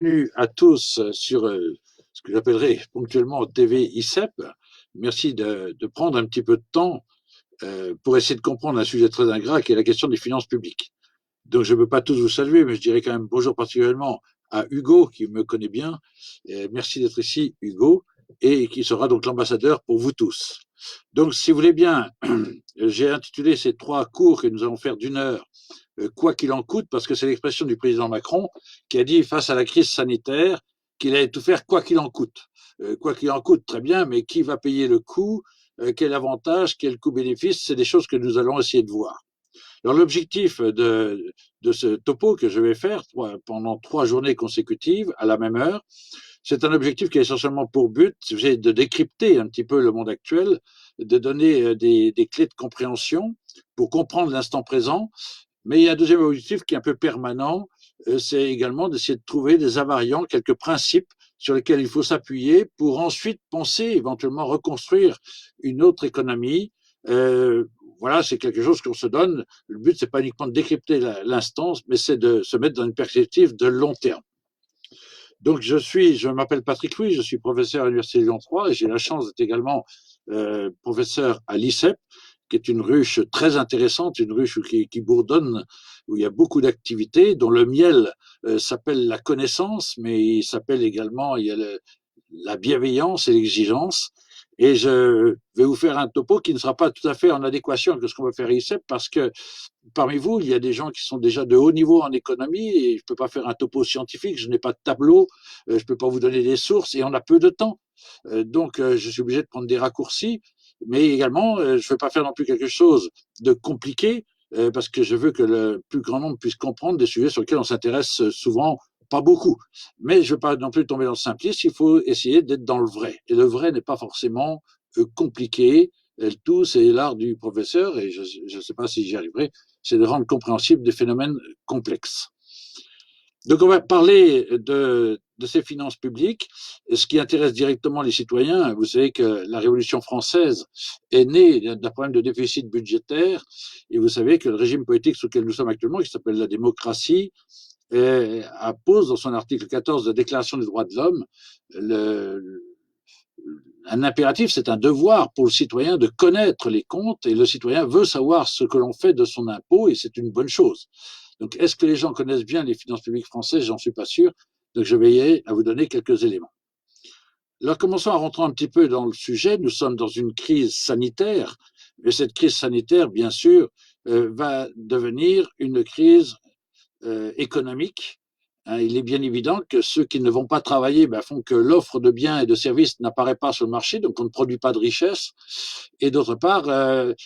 Bienvenue à tous sur ce que j'appellerais ponctuellement TV ICEP. Merci de prendre un petit peu de temps pour essayer de comprendre un sujet très ingrat qui est la question des finances publiques. Donc je ne peux pas tous vous saluer, mais je dirais quand même bonjour particulièrement à Hugo qui me connaît bien. Merci d'être ici, Hugo, et qui sera donc l'ambassadeur pour vous tous. Donc si vous voulez bien, j'ai intitulé ces trois cours que nous allons faire d'une heure quoi qu'il en coûte, parce que c'est l'expression du président Macron qui a dit face à la crise sanitaire qu'il allait tout faire quoi qu'il en coûte. Quoi qu'il en coûte, très bien, mais qui va payer le coût, quel avantage, quel coût-bénéfice, c'est des choses que nous allons essayer de voir. Alors l'objectif de ce topo que je vais faire pendant 3 journées consécutives à la même heure, c'est un objectif qui a essentiellement pour but de décrypter un petit peu le monde actuel, de donner des clés de compréhension pour comprendre l'instant présent, mais il y a un deuxième objectif qui est un peu permanent, c'est également d'essayer de trouver des invariants, quelques principes sur lesquels il faut s'appuyer pour ensuite penser, éventuellement reconstruire une autre économie. Euh, voilà, c'est quelque chose qu'on se donne. Le but, c'est pas uniquement de décrypter l'instance, mais c'est de se mettre dans une perspective de long terme. Donc, je m'appelle Patrick Louis, je suis professeur à l'Université Lyon 3 et j'ai la chance d'être également professeur à l'ICEP, qui est une ruche très intéressante, une ruche qui bourdonne, où il y a beaucoup d'activités, dont le miel s'appelle la connaissance, mais il s'appelle également, il y a la bienveillance et l'exigence. Et je vais vous faire un topo qui ne sera pas tout à fait en adéquation avec ce qu'on va faire ici, parce que parmi vous, il y a des gens qui sont déjà de haut niveau en économie et je ne peux pas faire un topo scientifique, je n'ai pas de tableau, je ne peux pas vous donner des sources et on a peu de temps. Donc, je suis obligé de prendre des raccourcis, mais également, je ne veux pas faire non plus quelque chose de compliqué parce que je veux que le plus grand nombre puisse comprendre des sujets sur lesquels on s'intéresse souvent pas beaucoup. Mais je ne veux pas non plus tomber dans le simplisme, il faut essayer d'être dans le vrai. Et le vrai n'est pas forcément compliqué. Le tout, c'est l'art du professeur, et je ne sais pas si j'y arriverai, c'est de rendre compréhensible des phénomènes complexes. Donc on va parler de ces finances publiques, ce qui intéresse directement les citoyens. Vous savez que la Révolution française est née d'un problème de déficit budgétaire, et vous savez que le régime politique sous lequel nous sommes actuellement, qui s'appelle la démocratie, pose dans son article 14 de la Déclaration des droits de l'homme le, un impératif, c'est un devoir pour le citoyen de connaître les comptes et le citoyen veut savoir ce que l'on fait de son impôt et c'est une bonne chose. Donc, est-ce que les gens connaissent bien les finances publiques françaises? J'en suis pas sûr. Donc, je vais à vous donner quelques éléments. Alors, commençons à rentrer un petit peu dans le sujet. Nous sommes dans une crise sanitaire, mais cette crise sanitaire, bien sûr, va devenir une crise économique. Il est bien évident que ceux qui ne vont pas travailler font que l'offre de biens et de services n'apparaît pas sur le marché, donc on ne produit pas de richesse. Et d'autre part,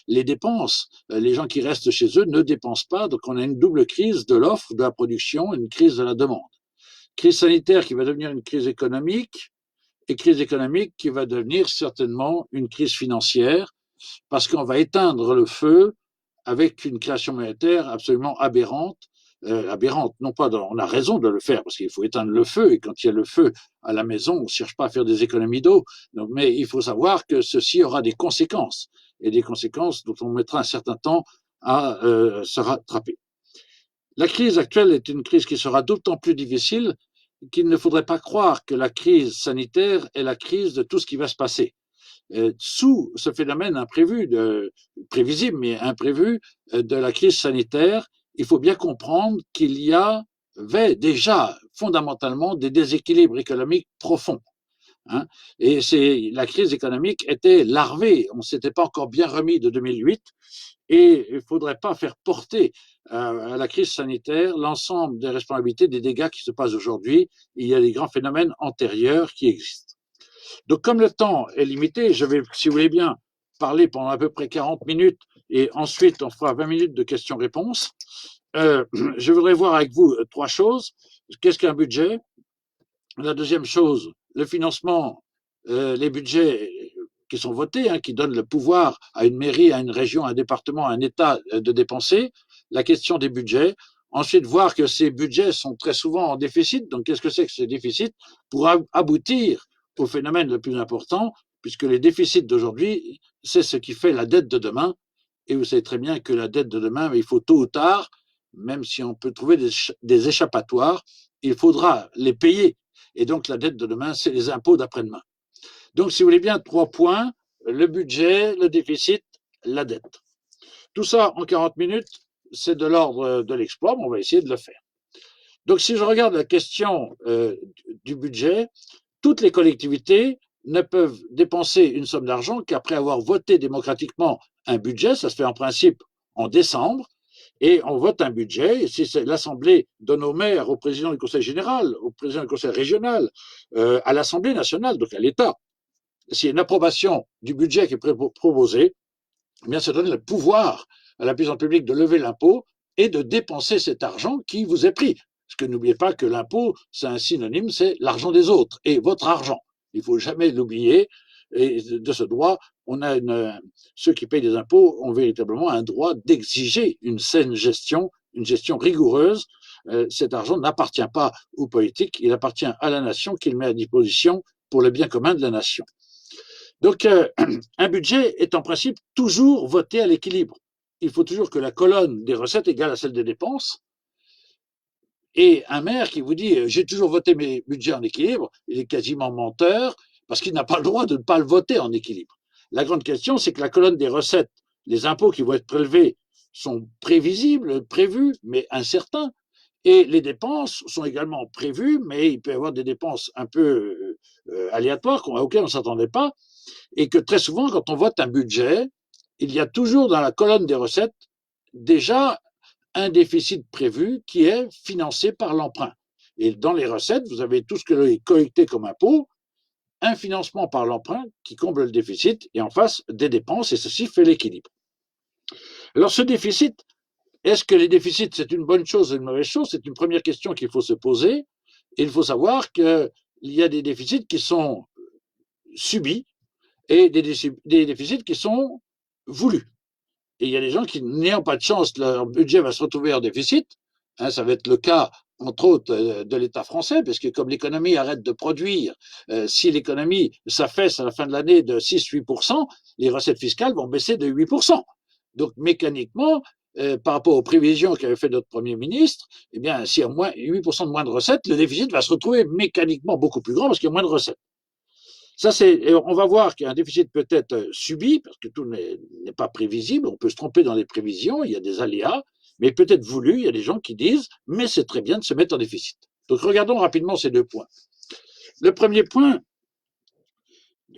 les dépenses, les gens qui restent chez eux ne dépensent pas, donc on a une double crise de l'offre, de la production, et une crise de la demande. Crise sanitaire qui va devenir une crise économique, et crise économique qui va devenir certainement une crise financière, parce qu'on va éteindre le feu avec une création monétaire absolument aberrante. Aberrante, non pas on a raison de le faire parce qu'il faut éteindre le feu et quand il y a le feu à la maison, on ne cherche pas à faire des économies d'eau, mais il faut savoir que ceci aura des conséquences et des conséquences dont on mettra un certain temps à se rattraper. La crise actuelle est une crise qui sera d'autant plus difficile qu'il ne faudrait pas croire que la crise sanitaire est la crise de tout ce qui va se passer. Sous ce phénomène imprévu, prévisible mais imprévu, de la crise sanitaire, il faut bien comprendre qu'il y avait déjà fondamentalement des déséquilibres économiques profonds. Hein, et la crise économique était larvée, on ne s'était pas encore bien remis de 2008, et il ne faudrait pas faire porter à la crise sanitaire l'ensemble des responsabilités des dégâts qui se passent aujourd'hui. Il y a des grands phénomènes antérieurs qui existent. Donc, comme le temps est limité, je vais, si vous voulez bien, parler pendant à peu près 40 minutes et ensuite on fera 20 minutes de questions-réponses. Je voudrais voir avec vous trois choses. Qu'est-ce qu'un budget? La deuxième chose, le financement, les budgets qui sont votés, qui donnent le pouvoir à une mairie, à une région, à un département, à un État de dépenser. La question des budgets. Ensuite, voir que ces budgets sont très souvent en déficit. Donc, qu'est-ce que c'est que ces déficits pour aboutir au phénomène le plus important, puisque les déficits d'aujourd'hui, c'est ce qui fait la dette de demain. Et vous savez très bien que la dette de demain, il faut tôt ou tard même si on peut trouver des échappatoires, il faudra les payer. Et donc la dette de demain, c'est les impôts d'après-demain. Donc, si vous voulez bien, 3 points, le budget, le déficit, la dette. Tout ça en 40 minutes, c'est de l'ordre de l'exploit, mais on va essayer de le faire. Donc, si je regarde la question du budget, toutes les collectivités ne peuvent dépenser une somme d'argent qu'après avoir voté démocratiquement un budget. Ça se fait en principe en décembre, et on vote un budget. Et si l'Assemblée donne au maire, au président du Conseil général, au président du Conseil régional, à l'Assemblée nationale, donc à l'État, s'il y a une approbation du budget qui est proposé, eh bien, ça donne le pouvoir à la puissance publique de lever l'impôt et de dépenser cet argent qui vous est pris. Parce que n'oubliez pas que l'impôt, c'est un synonyme, c'est l'argent des autres et votre argent. Il ne faut jamais l'oublier. Et de ce droit, ceux qui payent des impôts ont véritablement un droit d'exiger une saine gestion, une gestion rigoureuse. Cet argent n'appartient pas aux politiques, il appartient à la nation qu'il met à disposition pour le bien commun de la nation. Donc, un budget est en principe toujours voté à l'équilibre. Il faut toujours que la colonne des recettes égale à celle des dépenses. Et un maire qui vous dit j'ai toujours voté mes budgets en équilibre, il est quasiment menteur parce qu'il n'a pas le droit de ne pas le voter en équilibre. La grande question, c'est que la colonne des recettes, les impôts qui vont être prélevés sont prévisibles, prévus, mais incertains. Et les dépenses sont également prévues, mais il peut y avoir des dépenses un peu aléatoires auxquelles on ne s'attendait pas. Et que très souvent, quand on vote un budget, il y a toujours dans la colonne des recettes déjà un déficit prévu qui est financé par l'emprunt. Et dans les recettes, vous avez tout ce que est collecté comme impôt, un financement par l'emprunt qui comble le déficit, et en face des dépenses, et ceci fait l'équilibre. Alors ce déficit, est-ce que les déficits, c'est une bonne chose ou une mauvaise chose? C'est une première question qu'il faut se poser. Et il faut savoir qu'il y a des déficits qui sont subis et des déficits qui sont voulus. Et il y a des gens qui, n'ayant pas de chance, leur budget va se retrouver en déficit. Ça va être le cas, entre autres, de l'État français, parce que comme l'économie arrête de produire, si l'économie s'affaisse à la fin de l'année de 6-8%, les recettes fiscales vont baisser de 8%. Donc mécaniquement, par rapport aux prévisions qu'avait fait notre Premier ministre, eh bien, s'il y a 8% de moins de recettes, le déficit va se retrouver mécaniquement beaucoup plus grand parce qu'il y a moins de recettes. Ça, on va voir qu'il y a un déficit peut-être subi, parce que tout n'est pas prévisible, on peut se tromper dans les prévisions, il y a des aléas, mais peut-être voulu, il y a des gens qui disent, mais c'est très bien de se mettre en déficit. Donc regardons rapidement ces 2 points. Le premier point,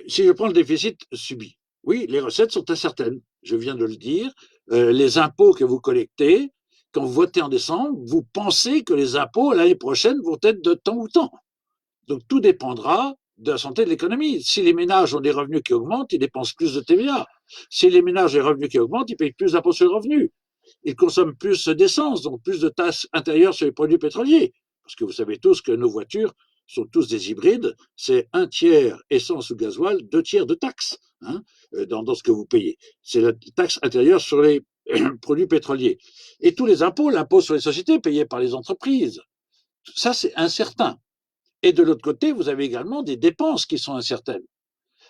si je prends le déficit subi, oui, les recettes sont incertaines, je viens de le dire, les impôts que vous collectez, quand vous votez en décembre, vous pensez que les impôts l'année prochaine vont être de temps ou temps. Donc tout dépendra de la santé de l'économie. Si les ménages ont des revenus qui augmentent, ils dépensent plus de TVA. Si les ménages ont des revenus qui augmentent, ils payent plus d'impôts sur le revenu. Ils consomment plus d'essence, donc plus de taxes intérieures sur les produits pétroliers. Parce que vous savez tous que nos voitures sont tous des hybrides. C'est 1/3 essence ou gasoil, 2/3 de taxes dans ce que vous payez. C'est la taxe intérieure sur les produits pétroliers. Et tous les impôts, l'impôt sur les sociétés payé par les entreprises, ça c'est incertain. Et de l'autre côté, vous avez également des dépenses qui sont incertaines.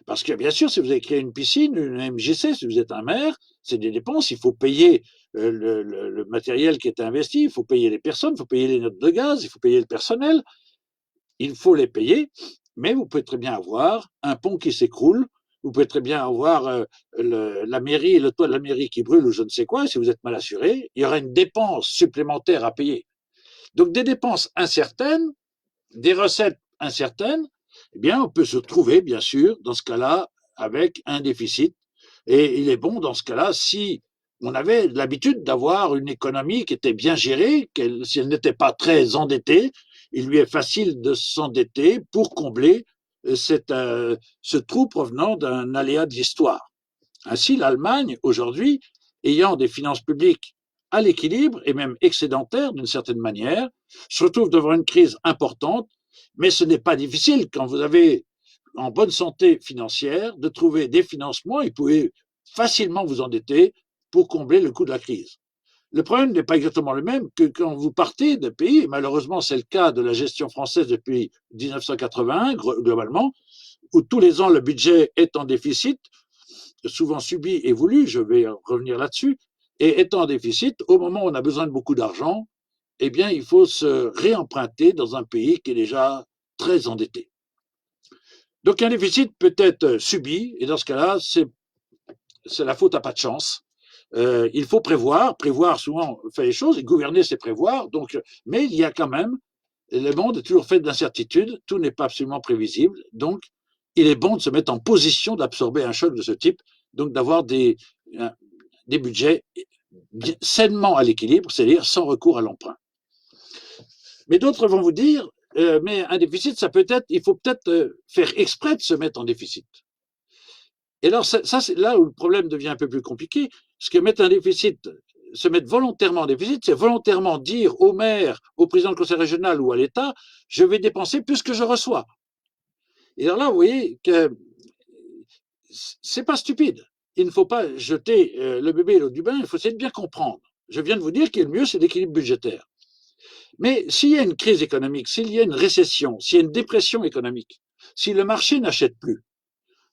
Parce que bien sûr, si vous avez créé une piscine, une MJC, si vous êtes un maire, c'est des dépenses, il faut payer le matériel qui est investi, il faut payer les personnes, il faut payer les notes de gaz, il faut payer le personnel, il faut les payer, mais vous pouvez très bien avoir un pont qui s'écroule, vous pouvez très bien avoir la mairie, le toit de la mairie qui brûle ou je ne sais quoi, si vous êtes mal assuré, il y aura une dépense supplémentaire à payer. Donc des dépenses incertaines, des recettes incertaines, eh bien, on peut se trouver, bien sûr, dans ce cas-là, avec un déficit. Et il est bon, dans ce cas-là, si on avait l'habitude d'avoir une économie qui était bien gérée, si elle n'était pas très endettée, il lui est facile de s'endetter pour combler ce trou provenant d'un aléa de l'histoire. Ainsi, l'Allemagne, aujourd'hui, ayant des finances publiques à l'équilibre et même excédentaires d'une certaine manière, se retrouve devant une crise importante, mais ce n'est pas difficile quand vous avez en bonne santé financière de trouver des financements et vous pouvez facilement vous endetter pour combler le coût de la crise. Le problème n'est pas exactement le même que quand vous partez d'un pays, et malheureusement c'est le cas de la gestion française depuis 1981 globalement, où tous les ans le budget est en déficit, souvent subi et voulu, je vais revenir là-dessus, Et étant en déficit, au moment où on a besoin de beaucoup d'argent, eh bien, il faut se réemprunter dans un pays qui est déjà très endetté. Donc, un déficit peut être subi, et dans ce cas-là, c'est la faute à pas de chance. Il faut prévoir souvent fait les choses, et gouverner c'est prévoir, donc, mais il y a quand même, le monde est toujours fait d'incertitudes, tout n'est pas absolument prévisible, donc il est bon de se mettre en position d'absorber un choc de ce type, donc d'avoir des budgets sainement à l'équilibre, c'est-à-dire sans recours à l'emprunt. Mais d'autres vont vous dire, mais un déficit, ça peut être, il faut peut-être faire exprès de se mettre en déficit. Et alors, ça c'est là où le problème devient un peu plus compliqué, parce que mettre un déficit, se mettre volontairement en déficit, c'est volontairement dire au maire, au président du conseil régional ou à l'État, je vais dépenser plus que je reçois. Et alors là, vous voyez que c'est pas stupide. Il ne faut pas jeter le bébé et l'eau du bain, il faut essayer de bien comprendre. Je viens de vous dire que le mieux, c'est l'équilibre budgétaire. Mais s'il y a une crise économique, s'il y a une récession, s'il y a une dépression économique, si le marché n'achète plus,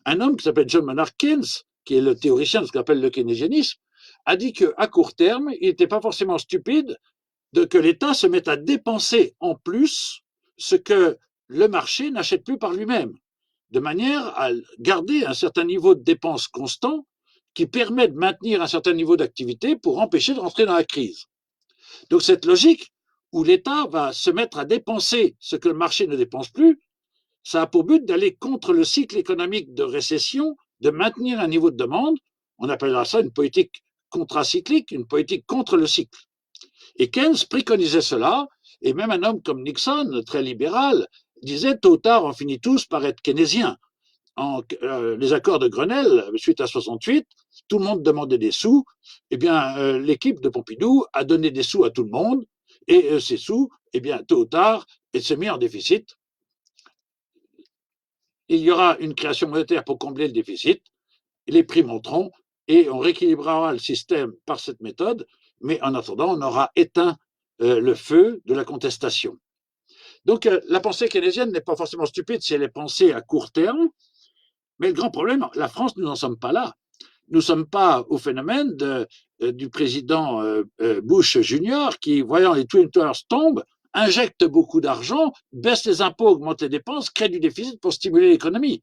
un homme qui s'appelle John Maynard Keynes, qui est le théoricien de ce qu'on appelle le keynésianisme, a dit qu'à court terme, il n'était pas forcément stupide que l'État se mette à dépenser en plus ce que le marché n'achète plus par lui-même, de manière à garder un certain niveau de dépenses constant qui permet de maintenir un certain niveau d'activité pour empêcher de rentrer dans la crise. Donc cette logique où l'État va se mettre à dépenser ce que le marché ne dépense plus, ça a pour but d'aller contre le cycle économique de récession, de maintenir un niveau de demande. On appellera ça une politique contracyclique, une politique contre le cycle. Et Keynes préconisait cela, et même un homme comme Nixon, très libéral, disait tôt ou tard, on finit tous par être keynésien. Les accords de Grenelle, suite à 68, tout le monde demandait des sous. Eh bien, l'équipe de Pompidou a donné des sous à tout le monde, et ces sous, eh bien, tôt ou tard, ils se mis en déficit. Il y aura une création monétaire pour combler le déficit, les prix monteront, et on rééquilibrera le système par cette méthode, mais en attendant, on aura éteint le feu de la contestation. Donc, la pensée keynésienne n'est pas forcément stupide si elle est pensée à court terme, mais le grand problème, la France, nous n'en sommes pas là. Nous ne sommes pas au phénomène du président Bush Junior qui, voyant les Twin Towers tomber, injecte beaucoup d'argent, baisse les impôts, augmente les dépenses, crée du déficit pour stimuler l'économie.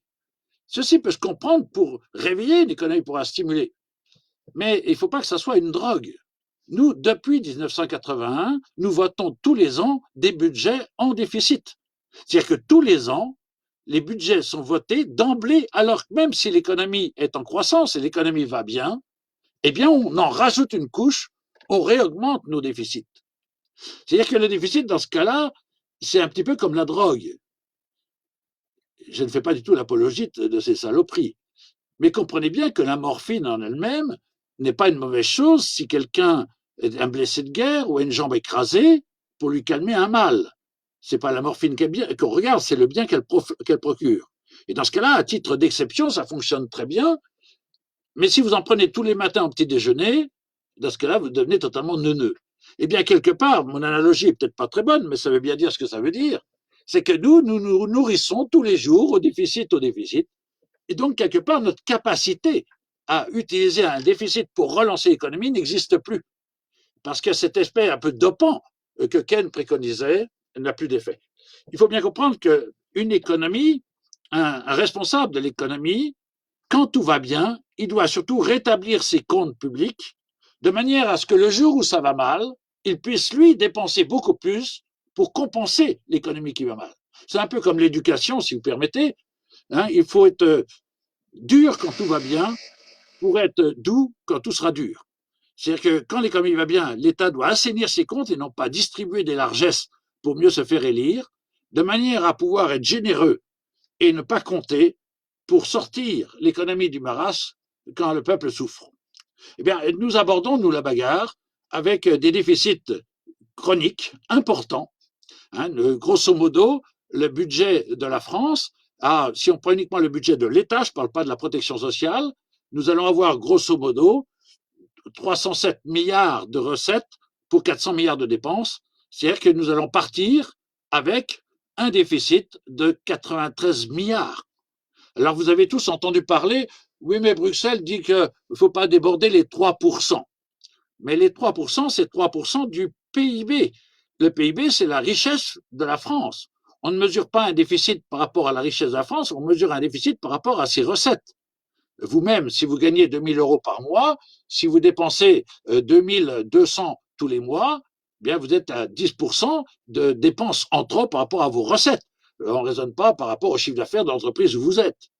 Ceci peut se comprendre pour réveiller l'économie, pour la stimuler. Mais il ne faut pas que ça soit une drogue. Nous, depuis 1981, nous votons tous les ans des budgets en déficit. C'est-à-dire que tous les ans, les budgets sont votés d'emblée, alors que même si l'économie est en croissance et l'économie va bien, eh bien, on en rajoute une couche, on réaugmente nos déficits. C'est-à-dire que le déficit, dans ce cas-là, c'est un petit peu comme la drogue. Je ne fais pas du tout l'apologie de ces saloperies. Mais comprenez bien que la morphine en elle-même n'est pas une mauvaise chose si quelqu'un est un blessé de guerre ou a une jambe écrasée pour lui calmer un mal. C'est pas la morphine qu'on regarde, c'est le bien qu'elle procure. Et dans ce cas-là, à titre d'exception, ça fonctionne très bien. Mais si vous en prenez tous les matins au petit déjeuner, dans ce cas-là, vous devenez totalement neuneux. Eh bien, quelque part, mon analogie est peut-être pas très bonne, mais ça veut bien dire ce que ça veut dire. C'est que nous nous nourrissons tous les jours au déficit. Et donc, quelque part, notre capacité à utiliser un déficit pour relancer l'économie n'existe plus. Parce que cet aspect un peu dopant que Keynes préconisait n'a plus d'effet. Il faut bien comprendre qu'une économie, un responsable de l'économie, quand tout va bien, il doit surtout rétablir ses comptes publics de manière à ce que le jour où ça va mal, il puisse, lui, dépenser beaucoup plus pour compenser l'économie qui va mal. C'est un peu comme l'éducation, si vous permettez. Il faut être dur quand tout va bien pour être doux quand tout sera dur. C'est-à-dire que quand l'économie va bien, l'État doit assainir ses comptes et non pas distribuer des largesses pour mieux se faire élire, de manière à pouvoir être généreux et ne pas compter pour sortir l'économie du marasme quand le peuple souffre. Eh bien, nous abordons, nous, la bagarre avec des déficits chroniques importants. Grosso modo, le budget de la France, si on prend uniquement le budget de l'État, je ne parle pas de la protection sociale, nous allons avoir grosso modo 307 milliards de recettes pour 400 milliards de dépenses. C'est-à-dire que nous allons partir avec un déficit de 93 milliards. Alors vous avez tous entendu parler, oui mais Bruxelles dit qu'il ne faut pas déborder les 3%. Mais les 3%, c'est 3% du PIB. Le PIB, c'est la richesse de la France. On ne mesure pas un déficit par rapport à la richesse de la France, on mesure un déficit par rapport à ses recettes. Vous-même, si vous gagnez 2 000 euros par mois, si vous dépensez 2 200 tous les mois, bien vous êtes à 10% de dépenses en trop par rapport à vos recettes. On ne raisonne pas par rapport au chiffre d'affaires de l'entreprise où vous êtes.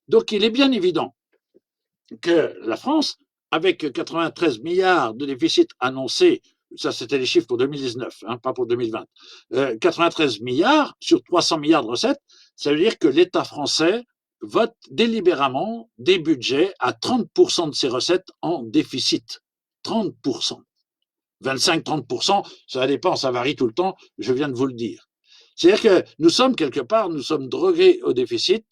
Donc il est bien évident que la France, avec 93 milliards de déficit annoncé, ça c'était les chiffres pour 2019, hein, pas pour 2020, 93 milliards sur 300 milliards de recettes, ça veut dire que l'État français vote délibérément des budgets à 30% de ses recettes en déficit. 30%. 25-30%, ça dépend, ça varie tout le temps, je viens de vous le dire. C'est-à-dire que nous sommes quelque part, nous sommes drogués au déficit,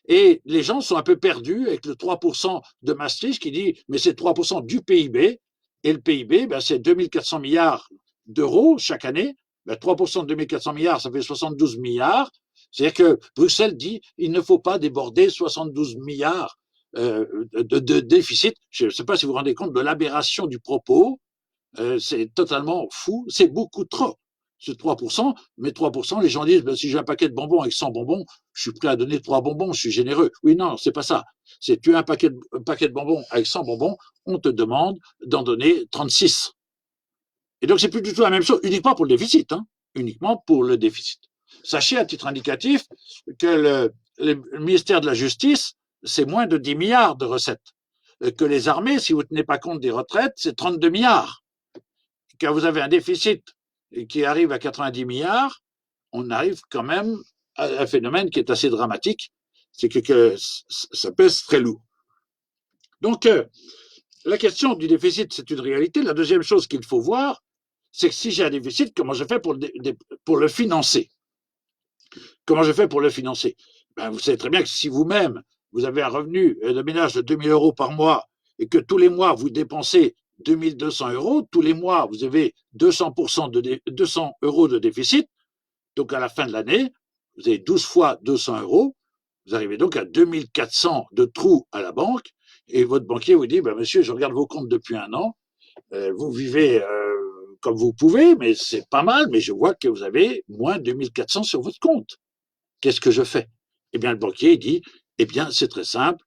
et les gens sont un peu perdus avec le 3% de Maastricht qui dit, mais c'est 3% du PIB, et le PIB, ben, c'est 2400 milliards d'euros chaque année. Ben, 3% de 2400 milliards, ça fait 72 milliards. C'est-à-dire que Bruxelles dit, il ne faut pas déborder 72 milliards de déficit. Je ne sais pas si vous vous rendez compte de l'aberration du propos. C'est totalement fou, c'est beaucoup trop. C'est 3%, mais 3%, les gens disent, ben, si j'ai un paquet de bonbons avec 100 bonbons, je suis prêt à donner 3 bonbons, je suis généreux. Oui, non, c'est pas ça. C'est tu as un paquet de bonbons avec 100 bonbons, on te demande d'en donner 36. Et donc, c'est plus du tout la même chose, uniquement pour le déficit, hein, uniquement pour le déficit. Sachez à titre indicatif que le ministère de la Justice, c'est moins de 10 milliards de recettes. Que les armées, si vous ne tenez pas compte des retraites, c'est 32 milliards. Quand vous avez un déficit qui arrive à 90 milliards, on arrive quand même à un phénomène qui est assez dramatique, c'est que ça pèse très lourd. Donc, la question du déficit, c'est une réalité. La deuxième chose qu'il faut voir, c'est que si j'ai un déficit, comment je fais pour le financer? Comment je fais pour le financer? Ben, vous savez très bien que si vous-même, vous avez un revenu de ménage de 2 000 euros par mois et que tous les mois, vous dépensez 2 200 euros, tous les mois, vous avez 200 euros de déficit. Donc, à la fin de l'année, vous avez 12 fois 200 euros. Vous arrivez donc à 2 400 de trous à la banque. Et votre banquier vous dit, ben, monsieur, je regarde vos comptes depuis un an. Vous vivez comme vous pouvez, mais c'est pas mal. Mais je vois que vous avez moins de 2 400 sur votre compte. Qu'est-ce que je fais? Eh bien, le banquier dit, eh bien, c'est très simple.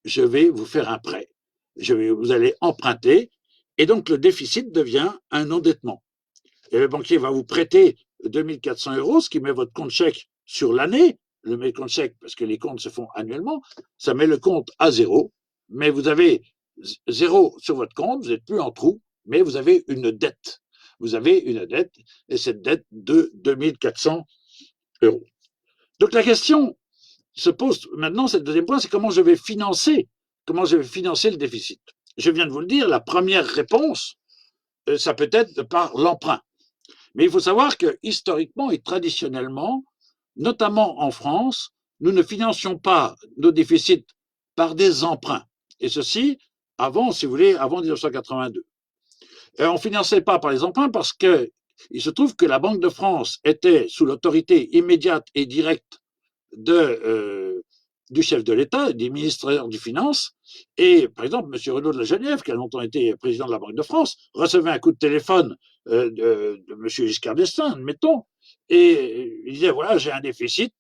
Je vais vous faire un prêt. Vous allez emprunter. Et donc, le déficit devient un endettement. Et le banquier va vous prêter 2 400 euros, ce qui met votre compte chèque sur l'année. Le met compte chèque, parce que les comptes se font annuellement, ça met le compte à zéro. Mais vous avez zéro sur votre compte, vous n'êtes plus en trou, mais vous avez une dette. Vous avez une dette, et cette dette de 2 400 euros. Donc la question se pose maintenant, c'est le deuxième point, c'est comment je vais financer le déficit. Je viens de vous le dire, la première réponse, ça peut être par l'emprunt. Mais il faut savoir que historiquement et traditionnellement, notamment en France, nous ne financions pas nos déficits par des emprunts. Et ceci avant, si vous voulez, avant 1982. Et on ne finançait pas par les emprunts parce que il se trouve que la Banque de France était sous l'autorité immédiate et directe du chef de l'État, des ministres des Finances. Et par exemple, M. Renaud de la Genève, qui a longtemps été président de la Banque de France, recevait un coup de téléphone de M. Giscard d'Estaing, admettons, et il disait, voilà, j'ai un déficit,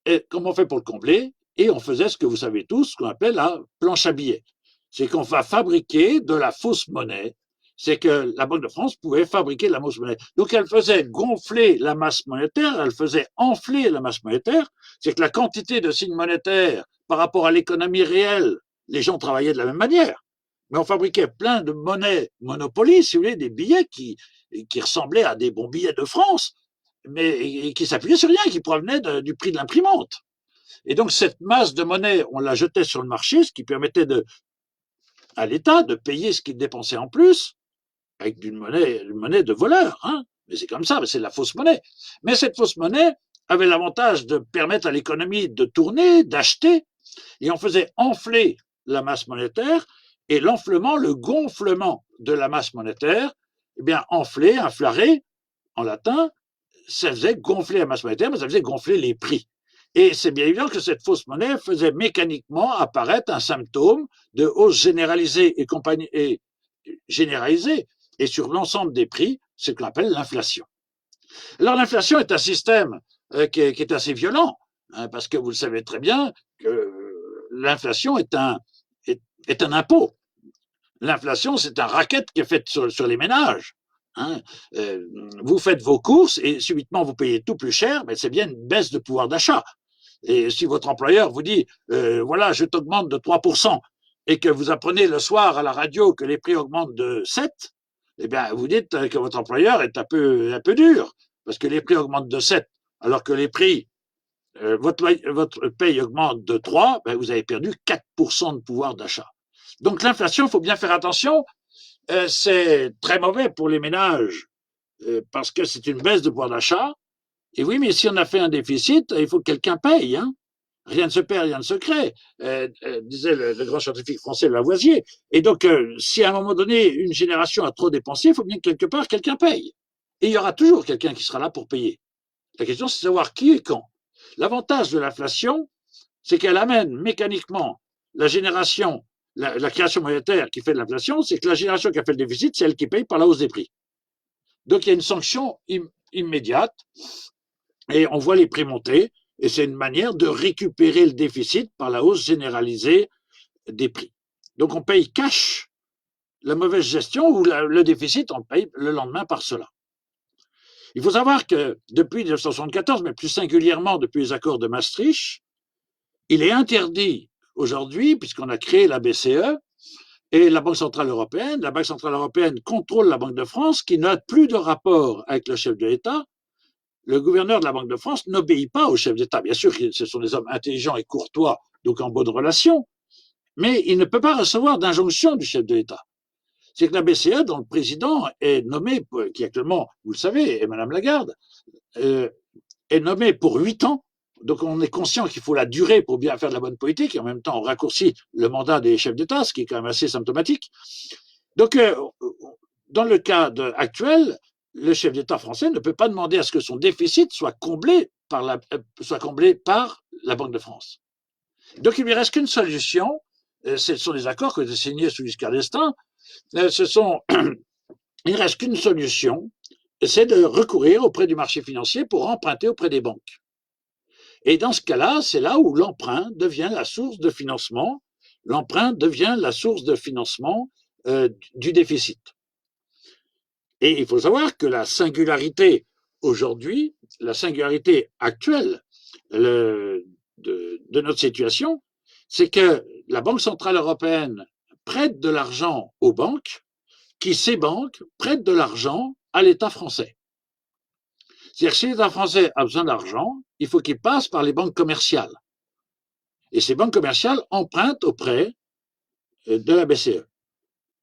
et comment on fait pour le combler? Et on faisait ce que vous savez tous, ce qu'on appelle la planche à billets. C'est qu'on va fabriquer de la fausse monnaie. C'est que la Banque de France pouvait fabriquer de la fausse monnaie. Donc elle faisait gonfler la masse monétaire, elle faisait enfler la masse monétaire. C'est que la quantité de signes monétaires par rapport à l'économie réelle, les gens travaillaient de la même manière. Mais on fabriquait plein de monnaies Monopoly, si vous voulez, des billets qui ressemblaient à des bons billets de France, mais qui s'appuyaient sur rien, qui provenaient du prix de l'imprimante. Et donc cette masse de monnaie, on la jetait sur le marché, ce qui permettait à l'État de payer ce qu'il dépensait en plus, avec une monnaie de voleur. Hein. Mais c'est comme ça, c'est de la fausse monnaie. Mais cette fausse monnaie avait l'avantage de permettre à l'économie de tourner, d'acheter, et on faisait enfler la masse monétaire, et l'enflement, le gonflement de la masse monétaire, eh bien, enfler, inflarer, en latin, ça faisait gonfler la masse monétaire, mais ça faisait gonfler les prix. Et c'est bien évident que cette fausse monnaie faisait mécaniquement apparaître un symptôme de hausse généralisée et généralisée et sur l'ensemble des prix, c'est ce qu'on appelle l'inflation. Alors l'inflation est un système qui est assez violent, hein, parce que vous le savez très bien que l'inflation est un impôt. L'inflation, c'est un racket qui est fait sur les ménages. Hein. Vous faites vos courses et subitement vous payez tout plus cher, mais c'est bien une baisse de pouvoir d'achat. Et si votre employeur vous dit, voilà, je t'augmente de 3%, et que vous apprenez le soir à la radio que les prix augmentent de 7%, eh bien, vous dites que votre employeur est un peu dur, parce que les prix augmentent de 7%, alors que les prix, votre paye augmente de 3%, ben vous avez perdu 4% de pouvoir d'achat. Donc l'inflation, il faut bien faire attention, c'est très mauvais pour les ménages, parce que c'est une baisse de pouvoir d'achat. Et oui, mais si on a fait un déficit, il faut que quelqu'un paye. Hein. Rien ne se perd, rien ne se crée, disait le grand scientifique français Lavoisier. Et donc, si à un moment donné, une génération a trop dépensé, il faut bien que quelque part, quelqu'un paye. Et il y aura toujours quelqu'un qui sera là pour payer. La question, c'est de savoir qui et quand. L'avantage de l'inflation, c'est qu'elle amène mécaniquement la génération, la création monétaire qui fait de l'inflation, c'est que la génération qui a fait le déficit, c'est elle qui paye par la hausse des prix. Donc, il y a une sanction immédiate et on voit les prix monter. Et c'est une manière de récupérer le déficit par la hausse généralisée des prix. Donc on paye cash la mauvaise gestion ou le déficit, on le paye le lendemain par cela. Il faut savoir que depuis 1974, mais plus singulièrement depuis les accords de Maastricht, il est interdit aujourd'hui, puisqu'on a créé la BCE et la Banque Centrale Européenne, la Banque Centrale Européenne contrôle la Banque de France qui n'a plus de rapport avec le chef de l'État. Le gouverneur de la Banque de France n'obéit pas au chef d'État. Bien sûr, ce sont des hommes intelligents et courtois, donc en bonne relation, mais il ne peut pas recevoir d'injonction du chef de l'État. C'est que la BCE, dont le président est nommé, qui actuellement, vous le savez, est Mme Lagarde, est nommé pour 8 ans. Donc on est conscient qu'il faut la durée pour bien faire de la bonne politique, et en même temps on raccourcit le mandat des chefs d'État, ce qui est quand même assez symptomatique. Donc dans le cas actuel, le chef d'État français ne peut pas demander à ce que son déficit soit comblé par la Banque de France. Donc il ne lui reste qu'une solution, ce sont des accords qui ont été signés sous Giscard d'Estaing, il ne reste qu'une solution, c'est de recourir auprès du marché financier pour emprunter auprès des banques. Et dans ce cas-là, c'est là où l'emprunt devient la source de financement, du déficit. Et il faut savoir que la singularité aujourd'hui, la singularité actuelle de notre situation, c'est que la Banque Centrale Européenne prête de l'argent aux banques, qui ces banques prêtent de l'argent à l'État français. C'est-à-dire que si l'État français a besoin d'argent, il faut qu'il passe par les banques commerciales. Et ces banques commerciales empruntent auprès de la BCE.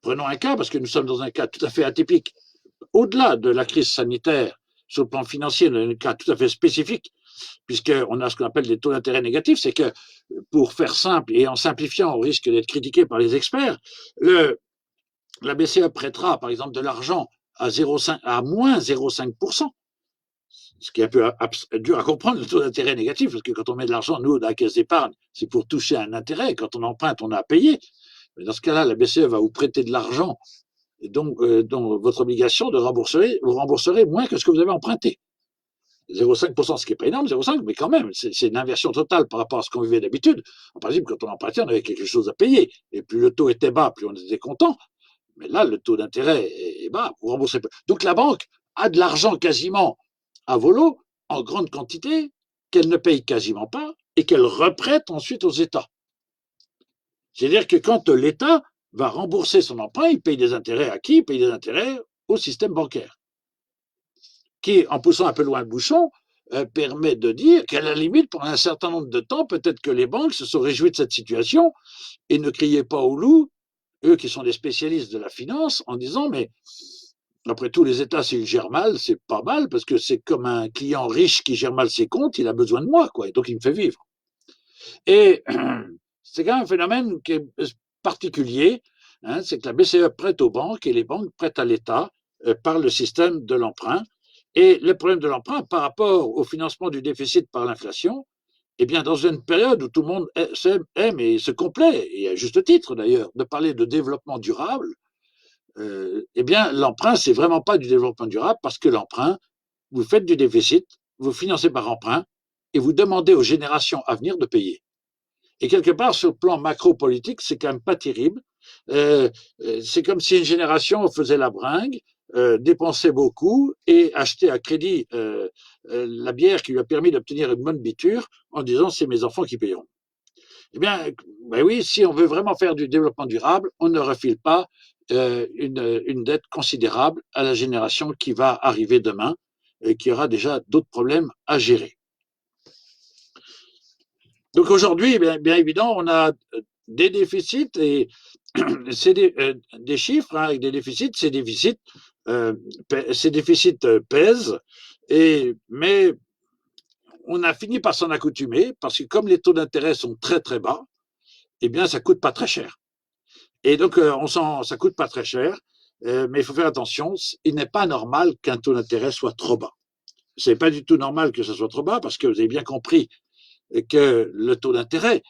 Prenons un cas, parce que nous sommes dans un cas tout à fait atypique. Au-delà de la crise sanitaire, sur le plan financier, dans un cas tout à fait spécifique, puisqu'on a ce qu'on appelle des taux d'intérêt négatifs, c'est que, pour faire simple et en simplifiant, au risque d'être critiqué par les experts, la BCE prêtera, par exemple, de l'argent à moins 0,5%, ce qui est un peu dur à comprendre, le taux d'intérêt négatif, parce que quand on met de l'argent, nous, dans la caisse d'épargne, c'est pour toucher un intérêt. Quand on emprunte, on a à payer. Mais dans ce cas-là, la BCE va vous prêter de l'argent, et donc votre obligation de rembourser, vous rembourserez moins que ce que vous avez emprunté. 0,5%, ce qui n'est pas énorme, 0,5%, mais quand même, c'est une inversion totale par rapport à ce qu'on vivait d'habitude. En principe, quand on empruntait, on avait quelque chose à payer. Et plus le taux était bas, plus on était content. Mais là, le taux d'intérêt est bas, vous remboursez peu. Donc la banque a de l'argent quasiment à volo, en grande quantité, qu'elle ne paye quasiment pas et qu'elle reprête ensuite aux États. C'est-à-dire que quand l'État va rembourser son emprunt, il paye des intérêts à qui? Il paye des intérêts au système bancaire, qui, en poussant un peu loin le bouchon, permet de dire qu'à la limite, pendant un certain nombre de temps, peut-être que les banques se sont réjouies de cette situation et ne criaient pas au loup, eux qui sont des spécialistes de la finance, en disant, mais après tout, les États, s'ils gèrent mal, c'est pas mal, parce que c'est comme un client riche qui gère mal ses comptes, il a besoin de moi, quoi, et donc il me fait vivre. Et c'est quand même un phénomène qui est particulier, hein, c'est que la BCE prête aux banques et les banques prêtent à l'État par le système de l'emprunt. Et le problème de l'emprunt par rapport au financement du déficit par l'inflation, eh bien, dans une période où tout le monde aime et se complaît, et à juste titre d'ailleurs, de parler de développement durable, eh bien, l'emprunt, c'est vraiment pas du développement durable parce que l'emprunt, vous faites du déficit, vous financez par emprunt et vous demandez aux générations à venir de payer. Et quelque part, sur le plan macro-politique, c'est quand même pas terrible. Euh, c'est comme si une génération faisait la bringue, dépensait beaucoup et achetait à crédit la bière qui lui a permis d'obtenir une bonne biture en disant c'est mes enfants qui paieront. Eh bien, ben oui, si on veut vraiment faire du développement durable, on ne refile pas une dette considérable à la génération qui va arriver demain et qui aura déjà d'autres problèmes à gérer. Donc aujourd'hui, bien évidemment, on a des déficits et c'est des chiffres hein, avec des déficits. Ces déficits pèsent, mais on a fini par s'en accoutumer parce que comme les taux d'intérêt sont très très bas, eh bien ça coûte pas très cher. Et donc ça coûte pas très cher, mais il faut faire attention. Il n'est pas normal qu'un taux d'intérêt soit trop bas. C'est pas du tout normal que ce soit trop bas parce que vous avez bien compris que le taux d'intérêt,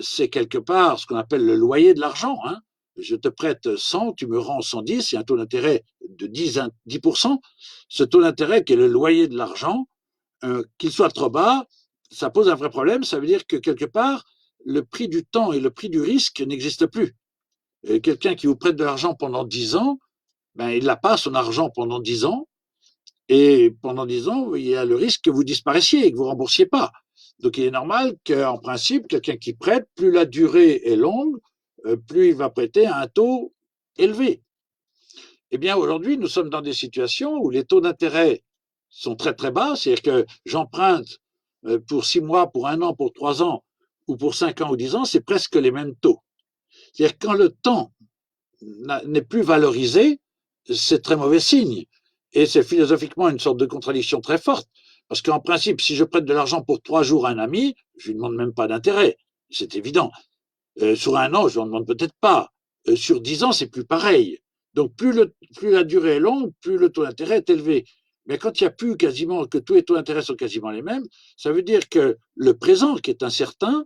c'est quelque part ce qu'on appelle le loyer de l'argent. Hein. Je te prête 100, tu me rends 110, c'est un taux d'intérêt de 10%. Ce taux d'intérêt qui est le loyer de l'argent, qu'il soit trop bas, ça pose un vrai problème. Ça veut dire que quelque part, le prix du temps et le prix du risque n'existent plus. Quelqu'un qui vous prête de l'argent pendant 10 ans, ben, il n'a pas son argent pendant 10 ans. Et pendant 10 ans, il y a le risque que vous disparaissiez et que vous ne remboursiez pas. Donc il est normal qu'en principe, quelqu'un qui prête, plus la durée est longue, plus il va prêter à un taux élevé. Eh bien aujourd'hui, nous sommes dans des situations où les taux d'intérêt sont très très bas, c'est-à-dire que j'emprunte pour 6 mois, pour 1 an, pour 3 ans, ou pour 5 ans ou 10 ans, c'est presque les mêmes taux. C'est-à-dire que quand le temps n'est plus valorisé, c'est très mauvais signe. Et c'est philosophiquement une sorte de contradiction très forte. Parce qu'en principe, si je prête de l'argent pour 3 jours à un ami, je ne lui demande même pas d'intérêt. C'est évident. Sur 1 an, je ne lui demande peut-être pas. Sur 10 ans, c'est plus pareil. Donc, plus la durée est longue, plus le taux d'intérêt est élevé. Mais quand il n'y a plus quasiment, que tous les taux d'intérêt sont quasiment les mêmes, ça veut dire que le présent, qui est incertain,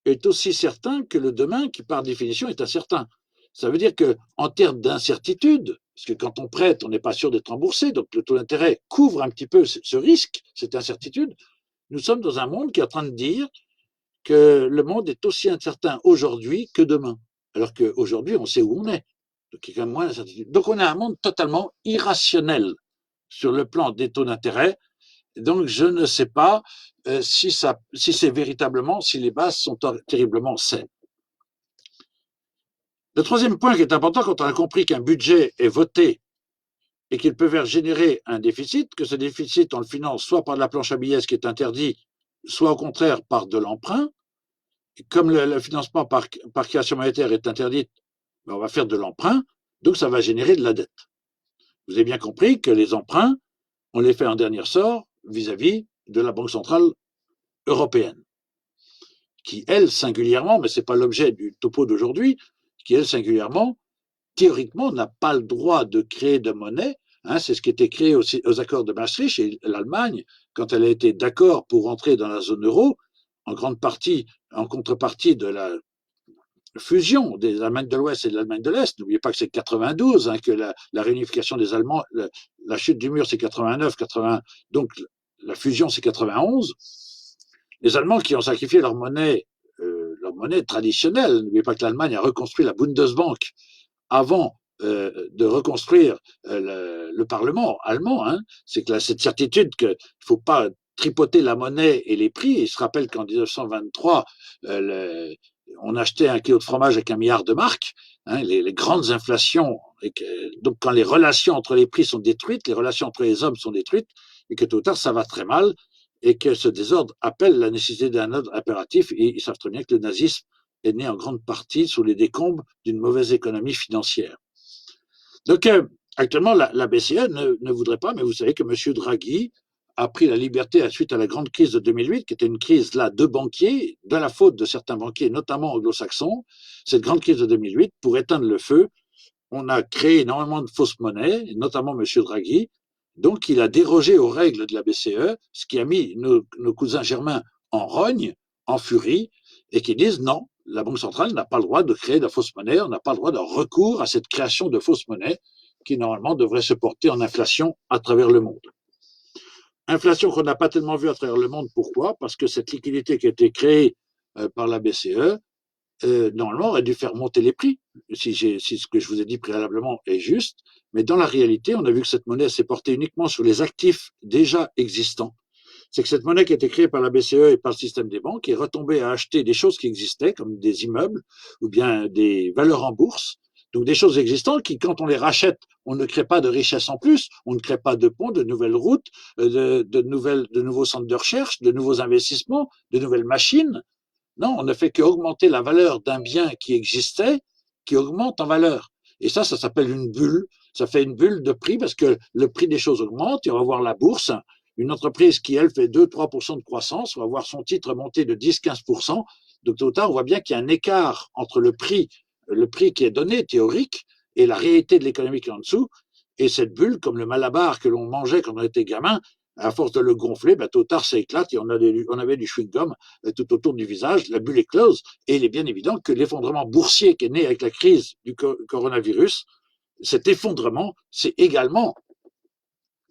est aussi certain que le demain, qui par définition est incertain. Ça veut dire que, en termes d'incertitude, parce que quand on prête, on n'est pas sûr d'être remboursé, donc le taux d'intérêt couvre un petit peu ce risque, cette incertitude. Nous sommes dans un monde qui est en train de dire que le monde est aussi incertain aujourd'hui que demain, alors qu'aujourd'hui, on sait où on est. Donc, il y a quand même moins d'incertitude. Donc, on a un monde totalement irrationnel sur le plan des taux d'intérêt. Donc, je ne sais pas si c'est véritablement, si les bases sont terriblement saines. Le troisième point qui est important, quand on a compris qu'un budget est voté et qu'il peut faire générer un déficit, que ce déficit, on le finance soit par de la planche à billets, ce qui est interdit, soit au contraire par de l'emprunt. Comme le financement par création monétaire est interdit, on va faire de l'emprunt, donc ça va générer de la dette. Vous avez bien compris que les emprunts, on les fait en dernier ressort vis-à-vis de la Banque centrale européenne, qui, elle, singulièrement, mais ce n'est pas l'objet du topo d'aujourd'hui, qui, elle, singulièrement, théoriquement, n'a pas le droit de créer de monnaie. Hein, c'est ce qui était créé aux accords de Maastricht, et l'Allemagne, quand elle a été d'accord pour entrer dans la zone euro, en grande partie, en contrepartie de la fusion des Allemagnes de l'Ouest et de l'Allemagne de l'Est. N'oubliez pas que c'est 92, hein, que la réunification des Allemands, la chute du mur, c'est 89, 80, donc la fusion, c'est 91. Les Allemands qui ont sacrifié leur monnaie traditionnelle. N'oubliez pas que l'Allemagne a reconstruit la Bundesbank avant de reconstruire le Parlement allemand. Hein. C'est que cette certitude qu'il ne faut pas tripoter la monnaie et les prix. Il se rappelle qu'en 1923, on achetait un kilo de fromage avec 1 milliard de marques. Hein, les grandes inflations, donc quand les relations entre les prix sont détruites, les relations entre les hommes sont détruites, et que tôt ou tard, ça va très mal, et que ce désordre appelle la nécessité d'un ordre impératif, et ils savent très bien que le nazisme est né en grande partie sous les décombres d'une mauvaise économie financière. Donc, actuellement, la BCE ne voudrait pas, mais vous savez que M. Draghi a pris la liberté suite à la grande crise de 2008, qui était une crise là de banquiers, de la faute de certains banquiers, notamment anglo-saxons. Cette grande crise de 2008, pour éteindre le feu, on a créé énormément de fausses monnaies, notamment M. Draghi. Donc, il a dérogé aux règles de la BCE, ce qui a mis nos cousins germains en rogne, en furie, et qui disent non, la Banque centrale n'a pas le droit de créer de la fausse monnaie, on n'a pas le droit de recours à cette création de fausse monnaie qui normalement devrait se porter en inflation à travers le monde. Inflation qu'on n'a pas tellement vue à travers le monde, pourquoi? Parce que cette liquidité qui a été créée par la BCE, normalement, aurait dû faire monter les prix, si ce que je vous ai dit préalablement est juste. Mais dans la réalité, on a vu que cette monnaie s'est portée uniquement sur les actifs déjà existants. C'est que cette monnaie qui a été créée par la BCE et par le système des banques est retombée à acheter des choses qui existaient, comme des immeubles ou bien des valeurs en bourse. Donc des choses existantes qui, quand on les rachète, on ne crée pas de richesse en plus, on ne crée pas de ponts, de nouvelles routes, de nouveaux centres de recherche, de nouveaux investissements, de nouvelles machines. Non, on ne fait qu'augmenter la valeur d'un bien qui existait, qui augmente en valeur. Et ça s'appelle une bulle. Ça fait une bulle de prix parce que le prix des choses augmente et on va voir la bourse. Une entreprise qui, elle, fait 2-3% de croissance, on va voir son titre monter de 10-15%. Donc, tôt ou tard, on voit bien qu'il y a un écart entre le prix qui est donné, théorique, et la réalité de l'économie qui est en dessous. Et cette bulle, comme le malabar que l'on mangeait quand on était gamin, à force de le gonfler, tôt ou tard, ça éclate et on avait du chewing-gum tout autour du visage, la bulle éclose, et il est bien évident que l'effondrement boursier qui est né avec la crise du coronavirus, cet effondrement, c'est également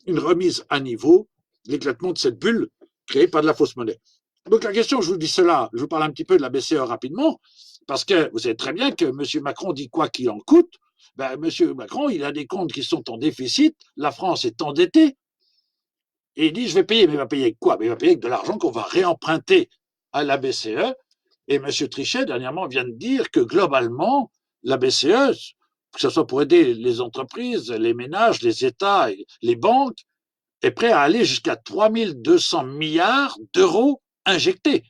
une remise à niveau, l'éclatement de cette bulle créée par de la fausse monnaie. Donc la question, je vous dis cela, je vous parle un petit peu de la BCE rapidement, parce que vous savez très bien que M. Macron dit quoi qu'il en coûte. M. Macron, il a des comptes qui sont en déficit, la France est endettée, et il dit, je vais payer, mais il va payer avec quoi? Il va payer avec de l'argent qu'on va réemprunter à la BCE. Et M. Trichet, dernièrement, vient de dire que globalement, la BCE, que ce soit pour aider les entreprises, les ménages, les États, les banques, est prêt à aller jusqu'à 3200 milliards d'euros injectés.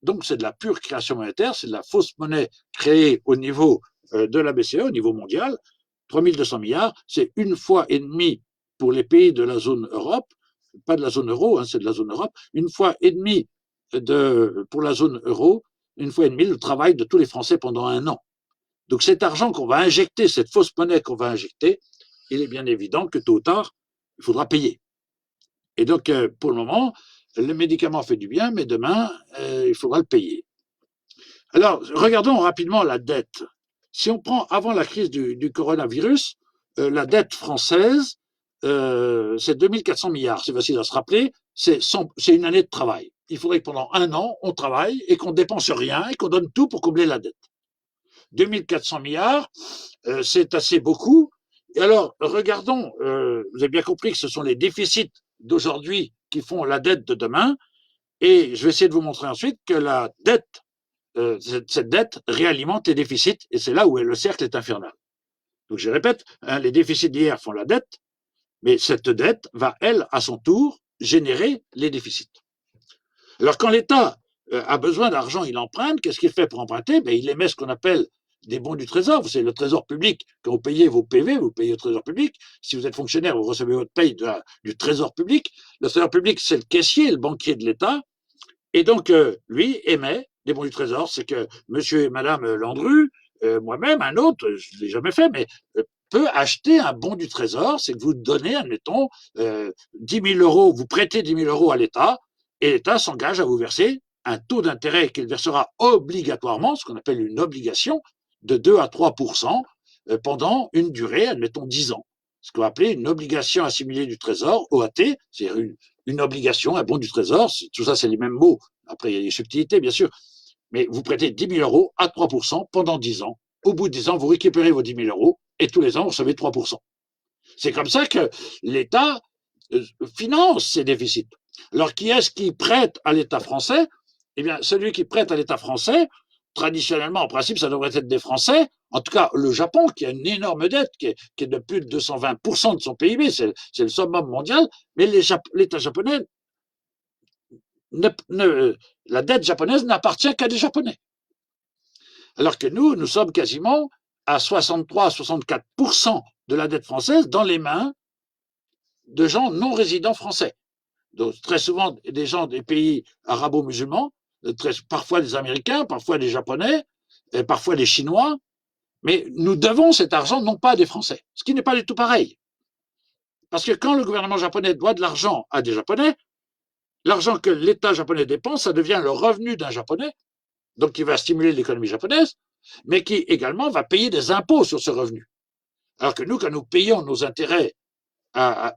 Donc c'est de la pure création monétaire, c'est de la fausse monnaie créée au niveau de la BCE, au niveau mondial. 3200 milliards, c'est une fois et demie pour les pays de la zone Europe, pas de la zone euro, c'est de la zone Europe, une fois et demie pour la zone euro, une fois et demie le travail de tous les Français pendant un an. Donc cet argent qu'on va injecter, cette fausse monnaie qu'on va injecter, il est bien évident que tôt ou tard, il faudra payer. Et donc, pour le moment, le médicament fait du bien, mais demain, il faudra le payer. Alors, regardons rapidement la dette. Si on prend avant la crise du coronavirus, la dette française, c'est 2400 milliards. C'est facile à se rappeler. C'est une année de travail. Il faudrait que pendant un an, on travaille et qu'on ne dépense rien et qu'on donne tout pour combler la dette. 2400 milliards, c'est assez beaucoup. Et alors, regardons, vous avez bien compris que ce sont les déficits d'aujourd'hui qui font la dette de demain. Et je vais essayer de vous montrer ensuite que la dette, cette dette réalimente les déficits. Et c'est là où le cercle est infernal. Donc, je répète, les déficits d'hier font la dette, mais cette dette va, elle, à son tour, générer les déficits. Alors, quand l'État a besoin d'argent, il emprunte. Qu'est-ce qu'il fait pour emprunter? Il émet ce qu'on appelle des bons du trésor. Vous savez, le trésor public, quand vous payez vos PV, vous payez au trésor public. Si vous êtes fonctionnaire, vous recevez votre paye du trésor public. Le trésor public, c'est le caissier, le banquier de l'État. Et donc, lui émet des bons du trésor. C'est que monsieur et madame Landru, moi-même, un autre, je ne l'ai jamais fait, mais peut acheter un bon du trésor. C'est que vous donnez, admettons, 10 000 euros, vous prêtez 10 000 euros à l'État, et l'État s'engage à vous verser un taux d'intérêt qu'il versera obligatoirement, ce qu'on appelle une obligation, de 2 à 3% pendant une durée, admettons 10 ans. Ce qu'on va appeler une obligation assimilée du Trésor, OAT, c'est-à-dire une obligation, un bon du Trésor, tout ça c'est les mêmes mots, après il y a des subtilités bien sûr, mais vous prêtez 10 000 euros à 3% pendant 10 ans. Au bout de 10 ans, vous récupérez vos 10 000 euros et tous les ans, vous recevez 3%. C'est comme ça que l'État finance ses déficits. Alors, qui est-ce qui prête à l'État français? Eh bien, celui qui prête à l'État français, traditionnellement, en principe, ça devrait être des Français. En tout cas, le Japon, qui a une énorme dette, qui est de plus de 220% de son PIB, c'est le summum mondial, mais l'État japonais, la dette japonaise n'appartient qu'à des Japonais. Alors que nous sommes quasiment à 63 à 64% de la dette française dans les mains de gens non résidents français. Donc, très souvent des gens des pays arabo-musulmans, parfois des Américains, parfois des Japonais, et parfois des Chinois, mais nous devons cet argent non pas à des Français, ce qui n'est pas du tout pareil. Parce que quand le gouvernement japonais doit de l'argent à des Japonais, l'argent que l'État japonais dépense, ça devient le revenu d'un Japonais, donc qui va stimuler l'économie japonaise, mais qui également va payer des impôts sur ce revenu. Alors que nous, quand nous payons nos intérêts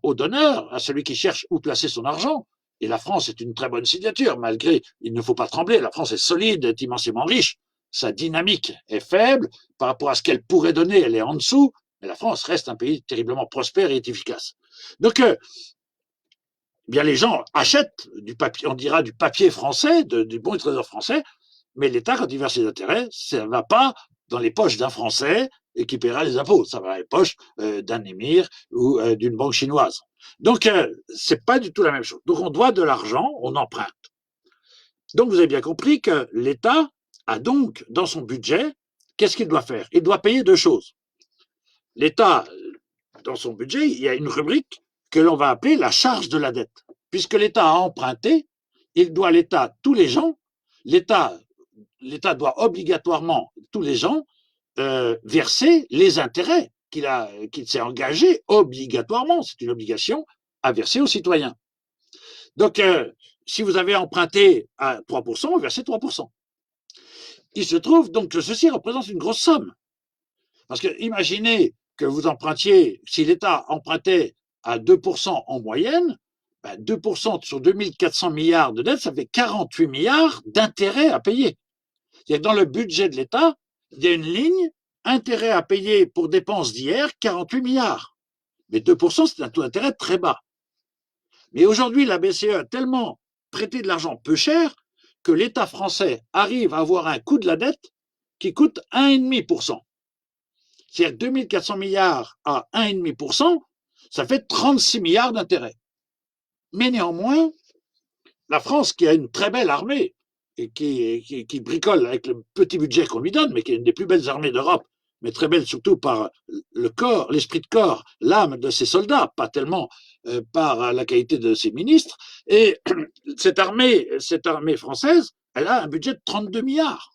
au donneur, à celui qui cherche où placer son argent, et la France est une très bonne signature, malgré, il ne faut pas trembler, la France est solide, est immensément riche, sa dynamique est faible, par rapport à ce qu'elle pourrait donner, elle est en dessous, mais la France reste un pays terriblement prospère et efficace. Donc, bien les gens achètent du papier, on dira du papier français, du bon trésor français, mais l'État, quand il verse ses intérêts, ça ne va pas dans les poches d'un Français et qui paiera les impôts. Ça va dans les poches d'un émir ou d'une banque chinoise. Donc, c'est pas du tout la même chose. Donc, on doit de l'argent, on emprunte. Donc, vous avez bien compris que l'État a donc, dans son budget, qu'est-ce qu'il doit faire? Il doit payer deux choses. L'État, dans son budget, il y a une rubrique que l'on va appeler la charge de la dette. Puisque l'État a emprunté, il doit l'État, tous les gens, l'État doit obligatoirement, tous les ans, verser les intérêts qu'il s'est engagé obligatoirement, c'est une obligation, à verser aux citoyens. Donc, si vous avez emprunté à 3%, vous versez 3%. Il se trouve donc que ceci représente une grosse somme. Parce que imaginez que vous empruntiez, si l'État empruntait à 2% en moyenne, 2% sur 2400 milliards de dettes, ça fait 48 milliards d'intérêts à payer. C'est-à-dire que dans le budget de l'État, il y a une ligne, intérêt à payer pour dépenses d'hier, 48 milliards. Mais 2%, c'est un taux d'intérêt très bas. Mais aujourd'hui, la BCE a tellement prêté de l'argent peu cher que l'État français arrive à avoir un coût de la dette qui coûte 1,5%. C'est-à-dire 2400 milliards à 1,5%, ça fait 36 milliards d'intérêts. Mais néanmoins, la France, qui a une très belle armée, et qui bricole avec le petit budget qu'on lui donne, mais qui est une des plus belles armées d'Europe, mais très belle surtout par le corps, l'esprit de corps, l'âme de ses soldats, pas tellement par la qualité de ses ministres. Et cette armée française, elle a un budget de 32 milliards.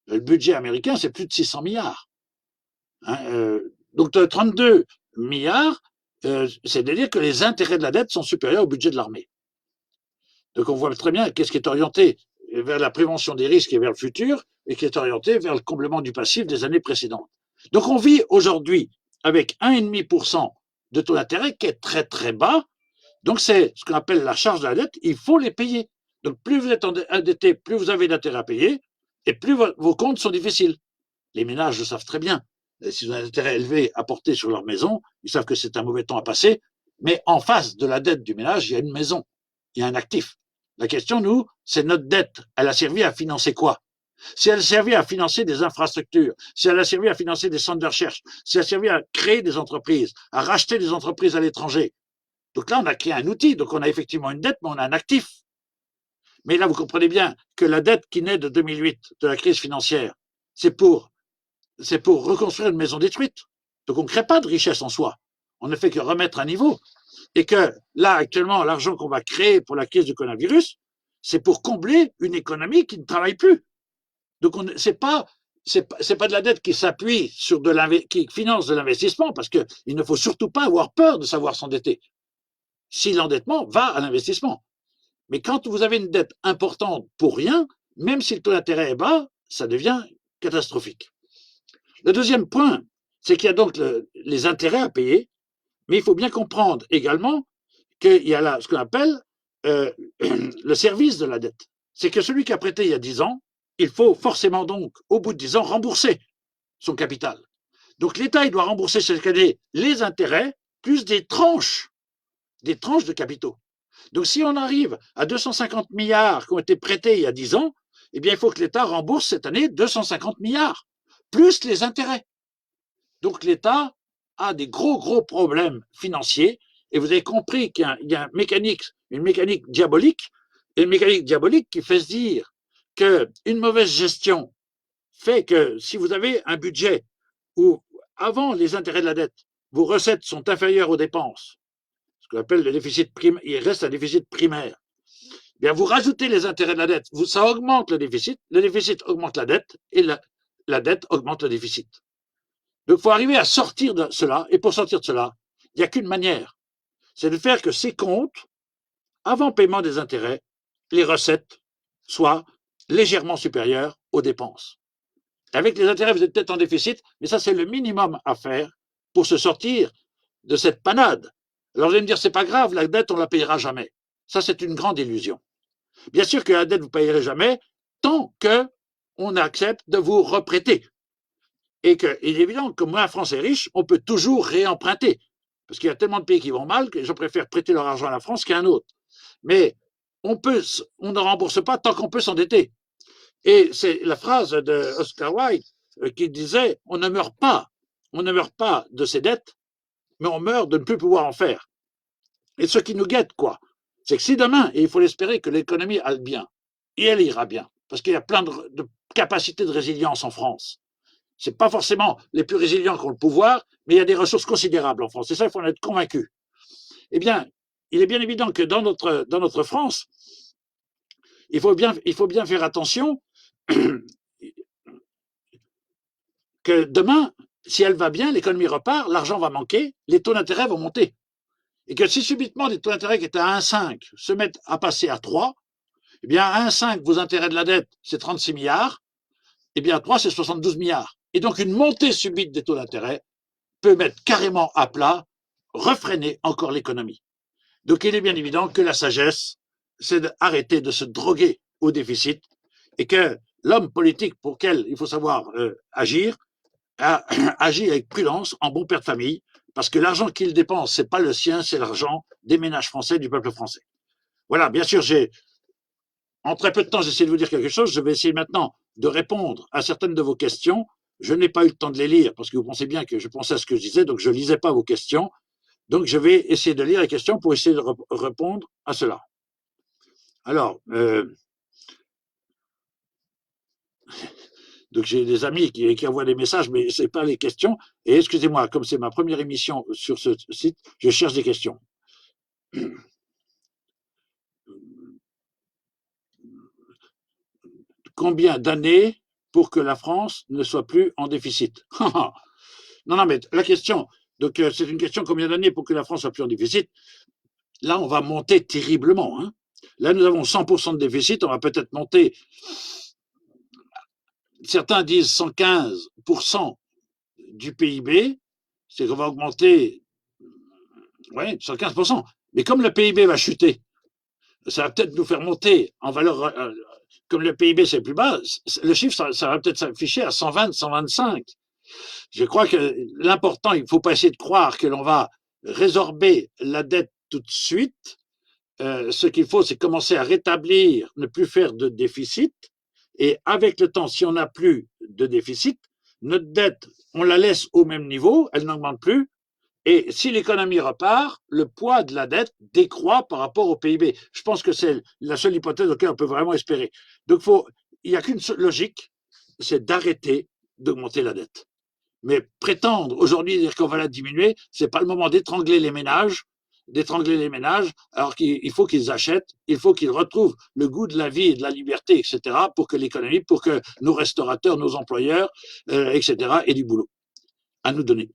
Le budget américain, c'est plus de 600 milliards. Donc 32 milliards, c'est-à-dire que les intérêts de la dette sont supérieurs au budget de l'armée. Donc on voit très bien qu'est-ce qui est orienté vers la prévention des risques et vers le futur, et qui est orienté vers le comblement du passif des années précédentes. Donc on vit aujourd'hui avec 1,5% de taux d'intérêt qui est très très bas. Donc c'est ce qu'on appelle la charge de la dette, il faut les payer. Donc plus vous êtes endetté, plus vous avez d'intérêt à payer, et plus vos comptes sont difficiles. Les ménages le savent très bien. S'ils ont un intérêt élevé à porter sur leur maison, ils savent que c'est un mauvais temps à passer, mais en face de la dette du ménage, il y a une maison, il y a un actif. La question, nous, c'est notre dette. Elle a servi à financer quoi? Si elle a servi à financer des infrastructures, si elle a servi à financer des centres de recherche, si elle a servi à créer des entreprises, à racheter des entreprises à l'étranger. Donc là, on a créé un outil, donc on a effectivement une dette, mais on a un actif. Mais là, vous comprenez bien que la dette qui naît de 2008, de la crise financière, c'est pour reconstruire une maison détruite. Donc on ne crée pas de richesse en soi. On ne fait que remettre à niveau. Et que là, actuellement, l'argent qu'on va créer pour la crise du coronavirus, c'est pour combler une économie qui ne travaille plus. Donc c'est pas de la dette qui s'appuie sur qui finance de l'investissement, parce qu'il ne faut surtout pas avoir peur de savoir s'endetter. Si l'endettement va à l'investissement. Mais quand vous avez une dette importante pour rien, même si le taux d'intérêt est bas, ça devient catastrophique. Le deuxième point, c'est qu'il y a donc les intérêts à payer, mais il faut bien comprendre également qu'il y a là ce qu'on appelle le service de la dette. C'est que celui qui a prêté il y a 10 ans, il faut forcément donc, au bout de 10 ans, rembourser son capital. Donc l'État, il doit rembourser chaque année les intérêts plus des tranches de capitaux. Donc si on arrive à 250 milliards qui ont été prêtés il y a 10 ans, eh bien il faut que l'État rembourse cette année 250 milliards, plus les intérêts. Donc l'État a des gros problèmes financiers, et vous avez compris qu'il y a une mécanique diabolique qui fait se dire qu'une mauvaise gestion fait que si vous avez un budget où, avant les intérêts de la dette, vos recettes sont inférieures aux dépenses, ce qu'on appelle le déficit primaire, il reste un déficit primaire, bien vous rajoutez les intérêts de la dette, ça augmente le déficit augmente la dette, et la dette augmente le déficit. Donc il faut arriver à sortir de cela, et pour sortir de cela, il n'y a qu'une manière, c'est de faire que ces comptes, avant paiement des intérêts, les recettes soient légèrement supérieur aux dépenses. Avec les intérêts, vous êtes peut-être en déficit, mais ça, c'est le minimum à faire pour se sortir de cette panade. Alors, vous allez me dire, c'est pas grave, la dette, on la payera jamais. Ça, c'est une grande illusion. Bien sûr que la dette, vous ne payerez jamais tant qu'on accepte de vous reprêter. Et qu'il est évident que moi, la France est riche, on peut toujours réemprunter. Parce qu'il y a tellement de pays qui vont mal que les gens préfèrent prêter leur argent à la France qu'à un autre. Mais on ne rembourse pas tant qu'on peut s'endetter. Et c'est la phrase de Oscar Wilde qui disait on ne meurt pas de ses dettes, mais on meurt de ne plus pouvoir en faire. Et ce qui nous guette, quoi, c'est que si demain, et il faut l'espérer, que l'économie aille bien, et elle ira bien, parce qu'il y a plein de capacités de résilience en France. C'est pas forcément les plus résilients qui ont le pouvoir, mais il y a des ressources considérables en France. Et ça, il faut en être convaincu. Eh bien, il est bien évident que dans notre France, il faut bien faire attention que demain, si elle va bien, l'économie repart, l'argent va manquer, les taux d'intérêt vont monter. Et que si subitement les taux d'intérêt qui étaient à 1,5 se mettent à passer à 3, eh bien à 1,5, vos intérêts de la dette, c'est 36 milliards, et bien à 3, c'est 72 milliards. Et donc une montée subite des taux d'intérêt peut mettre carrément à plat, refréner encore l'économie. Donc il est bien évident que la sagesse, c'est d'arrêter de se droguer au déficit et que l'homme politique pour lequel il faut savoir agir, agit avec prudence, en bon père de famille, parce que l'argent qu'il dépense, c'est pas le sien, c'est l'argent des ménages français, du peuple français. Voilà, bien sûr, en très peu de temps, j'essaie de vous dire quelque chose. Je vais essayer maintenant de répondre à certaines de vos questions. Je n'ai pas eu le temps de les lire parce que vous pensez bien que je pensais à ce que je disais, donc je ne lisais pas vos questions. Donc je vais essayer de lire les questions pour essayer de répondre à cela. Alors, donc j'ai des amis qui envoient des messages, mais ce n'est pas les questions. Et excusez-moi, comme c'est ma première émission sur ce site, je cherche des questions. Combien d'années pour que la France ne soit plus en déficit? Non, mais la question, donc c'est une question combien d'années pour que la France soit plus en déficit? Là, on va monter terriblement. Hein. Là, nous avons 100% de déficit, on va peut-être monter, certains disent 115% du PIB, c'est qu'on va augmenter, ouais, 115%. Mais comme le PIB va chuter, ça va peut-être nous faire monter en valeur, comme le PIB c'est plus bas, le chiffre, ça va peut-être s'afficher à 120, 125. Je crois que l'important, il ne faut pas essayer de croire que l'on va résorber la dette tout de suite. Ce qu'il faut, c'est commencer à rétablir, ne plus faire de déficit. Et avec le temps, si on n'a plus de déficit, notre dette, on la laisse au même niveau, elle n'augmente plus. Et si l'économie repart, le poids de la dette décroît par rapport au PIB. Je pense que c'est la seule hypothèse auquel on peut vraiment espérer. Donc, il n'y a qu'une seule logique, c'est d'arrêter d'augmenter la dette. Mais prétendre aujourd'hui dire qu'on va la diminuer, c'est pas le moment d'étrangler les ménages, alors qu'il faut qu'ils achètent, il faut qu'ils retrouvent le goût de la vie et de la liberté, etc., pour que l'économie, pour que nos restaurateurs, nos employeurs, etc., aient du boulot à nous donner.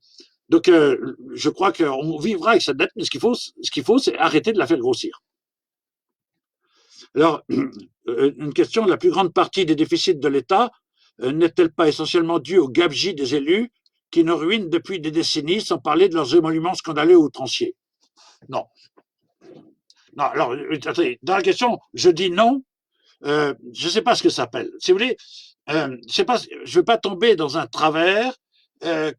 Donc, je crois qu'on vivra avec cette dette, mais ce qu'il faut, c'est arrêter de la faire grossir. Alors, une question, la plus grande partie des déficits de l'État n'est-elle pas essentiellement due au gabegie des élus qui nous ruinent depuis des décennies, sans parler de leurs émoluments scandaleux ou outranciers? Non. Non, alors, dans la question, je dis non. Je ne sais pas ce que ça s'appelle. Si vous voulez, je ne veux pas tomber dans un travers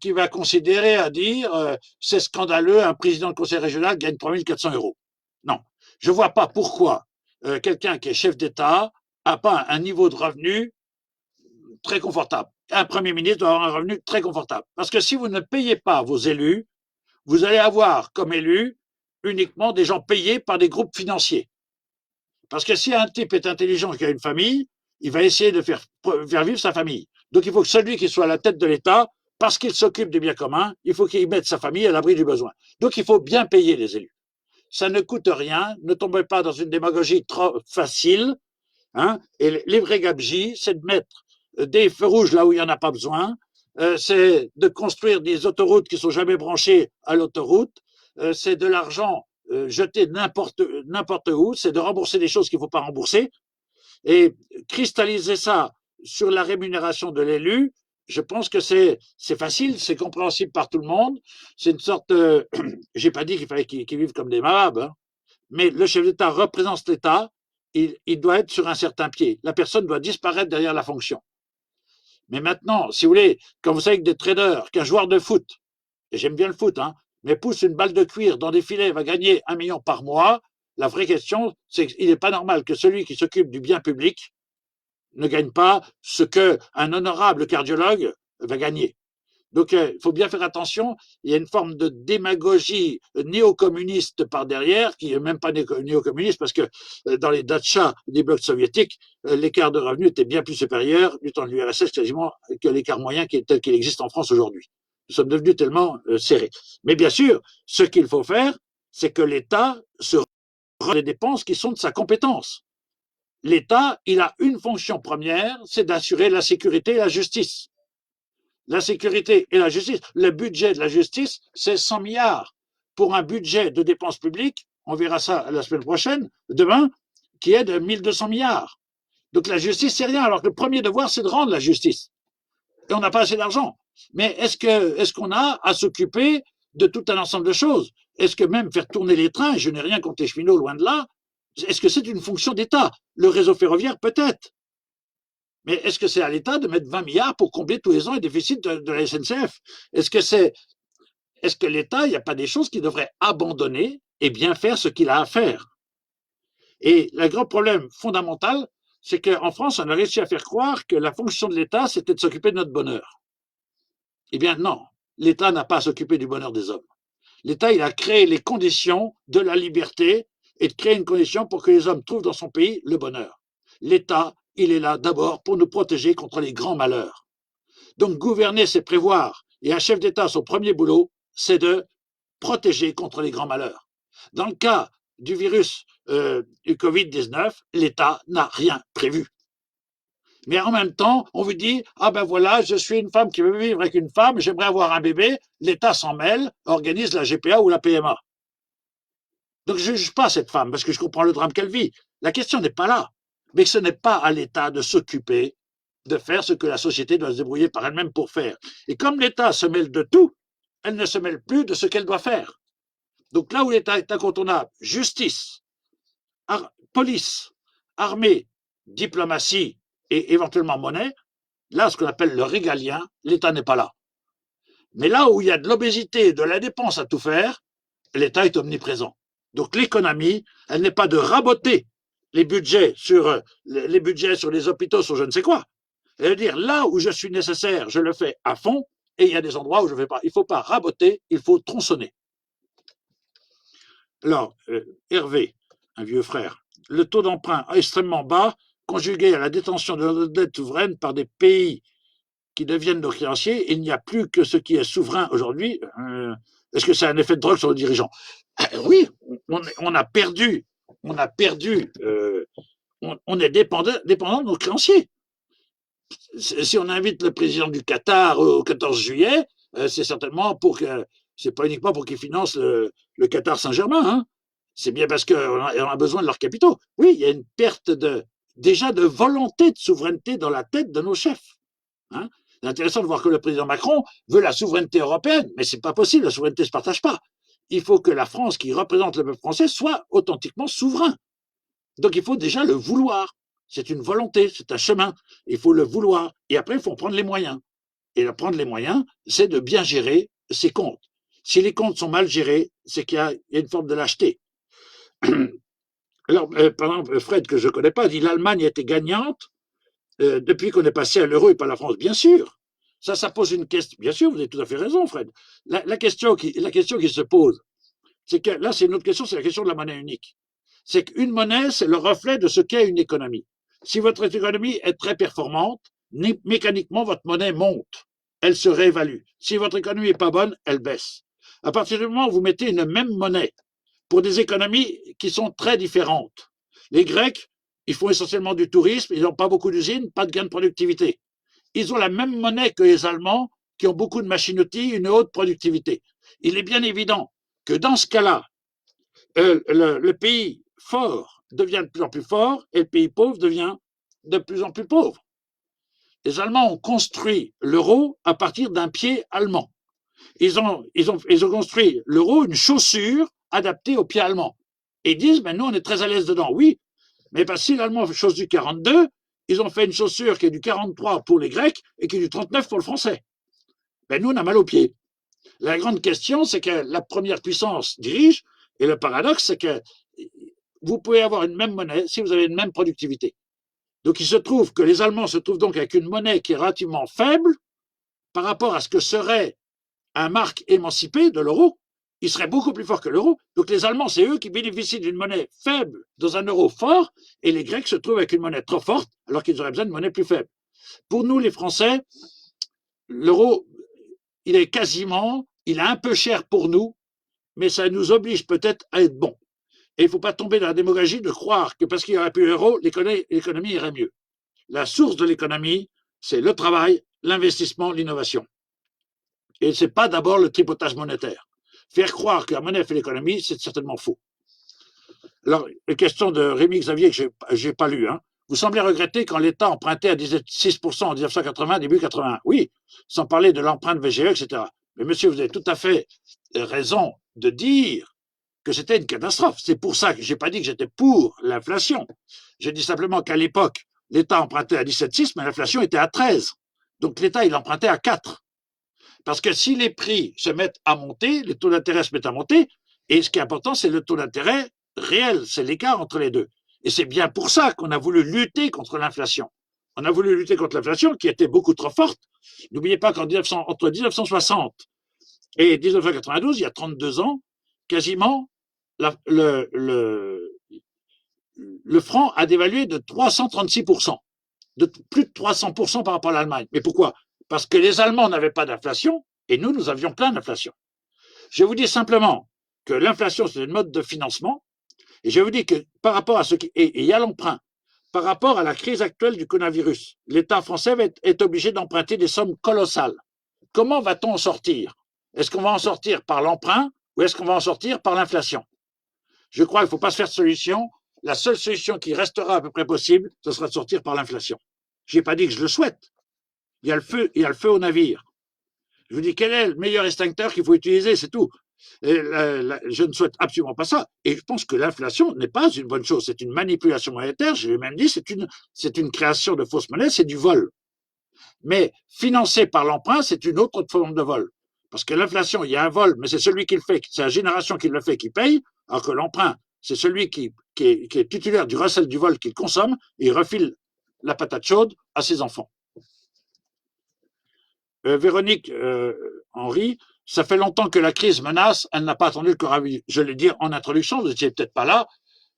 qui va considérer à dire c'est scandaleux, un président de conseil régional gagne 3 400 euros. Non, je ne vois pas pourquoi quelqu'un qui est chef d'État n'a pas un niveau de revenu très confortable. Un Premier ministre doit avoir un revenu très confortable. Parce que si vous ne payez pas vos élus, vous allez avoir comme élus uniquement des gens payés par des groupes financiers. Parce que si un type est intelligent et qui a une famille, il va essayer de faire vivre sa famille. Donc il faut que celui qui soit à la tête de l'État, parce qu'il s'occupe des biens communs, il faut qu'il mette sa famille à l'abri du besoin. Donc il faut bien payer les élus. Ça ne coûte rien, ne tombez pas dans une démagogie trop facile. Hein, et les vrais gabegies, c'est de mettre des feux rouges là où il n'y en a pas besoin, c'est de construire des autoroutes qui ne sont jamais branchées à l'autoroute, c'est de l'argent jeté n'importe où, c'est de rembourser des choses qu'il ne faut pas rembourser. Et cristalliser ça sur la rémunération de l'élu, je pense que c'est facile, c'est compréhensible par tout le monde. C'est une sorte de... J'ai pas dit qu'il fallait qu'ils vivent comme des malades, hein, mais le chef d'État représente l'État, il doit être sur un certain pied. La personne doit disparaître derrière la fonction. Mais maintenant, si vous voulez, quand vous savez que des traders, qu'un joueur de foot, et j'aime bien le foot, hein, mais pousse une balle de cuir dans des filets, va gagner 1 million par mois, la vraie question, c'est qu'il n'est pas normal que celui qui s'occupe du bien public ne gagne pas ce qu'un honorable cardiologue va gagner. Donc, il faut bien faire attention. Il y a une forme de démagogie néo-communiste par derrière, qui n'est même pas néo-communiste, parce que dans les dachas des blocs soviétiques, l'écart de revenus était bien plus supérieur du temps de l'URSS quasiment que l'écart moyen tel qu'il existe en France aujourd'hui. Nous sommes devenus tellement serrés. Mais bien sûr, ce qu'il faut faire, c'est que l'État se rende les dépenses qui sont de sa compétence. L'État, il a une fonction première, c'est d'assurer la sécurité et la justice. La sécurité et la justice. Le budget de la justice, c'est 100 milliards. Pour un budget de dépenses publiques, on verra ça la semaine prochaine, demain, qui est de 1200 milliards. Donc la justice, c'est rien, alors que le premier devoir, c'est de rendre la justice. Et on n'a pas assez d'argent. Mais est-ce qu'on a à s'occuper de tout un ensemble de choses? Est-ce que même faire tourner les trains, je n'ai rien contre les cheminots, loin de là, est-ce que c'est une fonction d'État? Le réseau ferroviaire, peut-être. Mais est-ce que c'est à l'État de mettre 20 milliards pour combler tous les ans les déficits de la SNCF? Est-ce que l'État, il n'y a pas des choses qu'il devrait abandonner et bien faire ce qu'il a à faire? Et le grand problème fondamental, c'est qu'en France, on a réussi à faire croire que la fonction de l'État, c'était de s'occuper de notre bonheur. Eh bien non, l'État n'a pas à s'occuper du bonheur des hommes. L'État, il a créé les conditions de la liberté et de créer une condition pour que les hommes trouvent dans son pays le bonheur. L'État, il est là d'abord pour nous protéger contre les grands malheurs. Donc gouverner, c'est prévoir. Et un chef d'État, son premier boulot, c'est de protéger contre les grands malheurs. Dans le cas du virus du Covid-19, l'État n'a rien prévu. Mais en même temps, on vous dit, ah ben voilà, je suis une femme qui veut vivre avec une femme, j'aimerais avoir un bébé, l'État s'en mêle, organise la GPA ou la PMA. Donc je ne juge pas cette femme, parce que je comprends le drame qu'elle vit. La question n'est pas là. Mais ce n'est pas à l'État de s'occuper de faire ce que la société doit se débrouiller par elle-même pour faire. Et comme l'État se mêle de tout, elle ne se mêle plus de ce qu'elle doit faire. Donc là où l'État est incontournable, justice, police, armée, diplomatie et éventuellement monnaie, là, ce qu'on appelle le régalien, l'État n'est pas là. Mais là où il y a de l'obésité, de la dépense à tout faire, l'État est omniprésent. Donc l'économie, elle n'est pas de raboter les budgets sur les hôpitaux, sur je ne sais quoi. Elle veut dire, là où je suis nécessaire, je le fais à fond, et il y a des endroits où je ne fais pas. Il ne faut pas raboter, il faut tronçonner. Alors, Hervé, un vieux frère, le taux d'emprunt extrêmement bas, conjugué à la détention de notre dette souveraine par des pays qui deviennent nos créanciers, il n'y a plus que ce qui est souverain aujourd'hui. Est-ce que c'est un effet de drogue sur le dirigeant? Oui, on a perdu, on est dépendant de nos créanciers. Si on invite le président du Qatar au 14 juillet, c'est certainement c'est pas uniquement pour qu'il finance le Qatar Saint-Germain, hein. C'est bien parce qu'on a besoin de leurs capitaux. Oui, il y a une perte déjà de volonté de souveraineté dans la tête de nos chefs. Hein. C'est intéressant de voir que le président Macron veut la souveraineté européenne, mais c'est pas possible, la souveraineté ne se partage pas. Il faut que la France, qui représente le peuple français, soit authentiquement souverain. Donc il faut déjà le vouloir. C'est une volonté, c'est un chemin. Il faut le vouloir. Et après, il faut prendre les moyens. Et prendre les moyens, c'est de bien gérer ses comptes. Si les comptes sont mal gérés, c'est qu'il y a une forme de lâcheté. Alors, par exemple, Fred, que je ne connais pas, dit l'Allemagne était gagnante depuis qu'on est passé à l'euro et pas à la France. Bien sûr. Ça pose une question. Bien sûr, vous avez tout à fait raison, Fred. La question qui se pose, c'est que là, c'est une autre question, c'est la question de la monnaie unique. C'est qu'une monnaie, c'est le reflet de ce qu'est une économie. Si votre économie est très performante, mécaniquement, votre monnaie monte. Elle se réévalue. Si votre économie n'est pas bonne, elle baisse. À partir du moment où vous mettez une même monnaie pour des économies qui sont très différentes, les Grecs, ils font essentiellement du tourisme, ils n'ont pas beaucoup d'usines, pas de gain de productivité. Ils ont la même monnaie que les Allemands, qui ont beaucoup de machines-outils, une haute productivité. Il est bien évident que dans ce cas-là, le pays fort devient de plus en plus fort et le pays pauvre devient de plus en plus pauvres. Les Allemands ont construit l'euro à partir d'un pied allemand. Ils ont construit l'euro, une chaussure adaptée au pied allemand. Et ils disent, ben nous, on est très à l'aise dedans. Oui, mais parce que si l'allemand fait chose du 42, ils ont fait une chaussure qui est du 43 pour les Grecs et qui est du 39 pour le français. Ben nous, on a mal aux pieds. La grande question, c'est que la première puissance dirige, et le paradoxe, c'est que vous pouvez avoir une même monnaie si vous avez une même productivité. Donc il se trouve que les Allemands se trouvent donc avec une monnaie qui est relativement faible par rapport à ce que serait un marque émancipé de l'euro. Il serait beaucoup plus fort que l'euro. Donc les Allemands, c'est eux qui bénéficient d'une monnaie faible dans un euro fort, et les Grecs se trouvent avec une monnaie trop forte alors qu'ils auraient besoin d'une monnaie plus faible. Pour nous, les Français, l'euro, il est un peu cher pour nous, mais ça nous oblige peut-être à être bons. Et il ne faut pas tomber dans la démagogie de croire que parce qu'il n'y aurait plus l'euro, l'économie irait mieux. La source de l'économie, c'est le travail, l'investissement, l'innovation. Et ce n'est pas d'abord le tripotage monétaire. Faire croire que la monnaie fait l'économie, c'est certainement faux. Alors, les questions de Rémi Xavier, que je n'ai pas lu. Hein. Vous semblez regretter quand l'État empruntait à 6% en 1980, début 81. Oui, sans parler de l'empreinte VGE, etc. Mais monsieur, vous avez tout à fait raison de dire que c'était une catastrophe. C'est pour ça que je n'ai pas dit que j'étais pour l'inflation. J'ai dit simplement qu'à l'époque, l'État empruntait à 17,6, mais l'inflation était à 13. Donc l'État, il empruntait à 4. Parce que si les prix se mettent à monter, les taux d'intérêt se mettent à monter, et ce qui est important, c'est le taux d'intérêt réel, c'est l'écart entre les deux. Et c'est bien pour ça qu'on a voulu lutter contre l'inflation. On a voulu lutter contre l'inflation qui était beaucoup trop forte. N'oubliez pas qu'entre 1960 et 1992, il y a 32 ans, quasiment, le franc a dévalué de 336%, de plus de 300% par rapport à l'Allemagne. Mais pourquoi? Parce que les Allemands n'avaient pas d'inflation et nous avions plein d'inflation. Je vous dis simplement que l'inflation, c'est une mode de financement. Et je vous dis que par rapport à ce qui. Et il y a l'emprunt. Par rapport à la crise actuelle du coronavirus, l'État français est obligé d'emprunter des sommes colossales. Comment va-t-on en sortir? Est-ce qu'on va en sortir par l'emprunt ou est-ce qu'on va en sortir par l'inflation? Je crois qu'il ne faut pas se faire de solution. La seule solution qui restera à peu près possible, ce sera de sortir par l'inflation. Je n'ai pas dit que je le souhaite. Il y a le feu au navire. Je vous dis quel est le meilleur extincteur qu'il faut utiliser, c'est tout. Je ne souhaite absolument pas ça. Et je pense que l'inflation n'est pas une bonne chose. C'est une manipulation monétaire. Je l'ai même dit, c'est une création de fausses monnaies, c'est du vol. Mais financé par l'emprunt, c'est une autre forme de vol. Parce que l'inflation, il y a un vol, mais c'est celui qui le fait, c'est la génération qui le fait qui paye, alors que l'emprunt, c'est celui qui est titulaire du recel du vol qu'il consomme et il refile la patate chaude à ses enfants. Véronique Henry, ça fait longtemps que la crise menace, elle n'a pas attendu le coronavirus. Je l'ai dit en introduction, vous n'étiez peut-être pas là,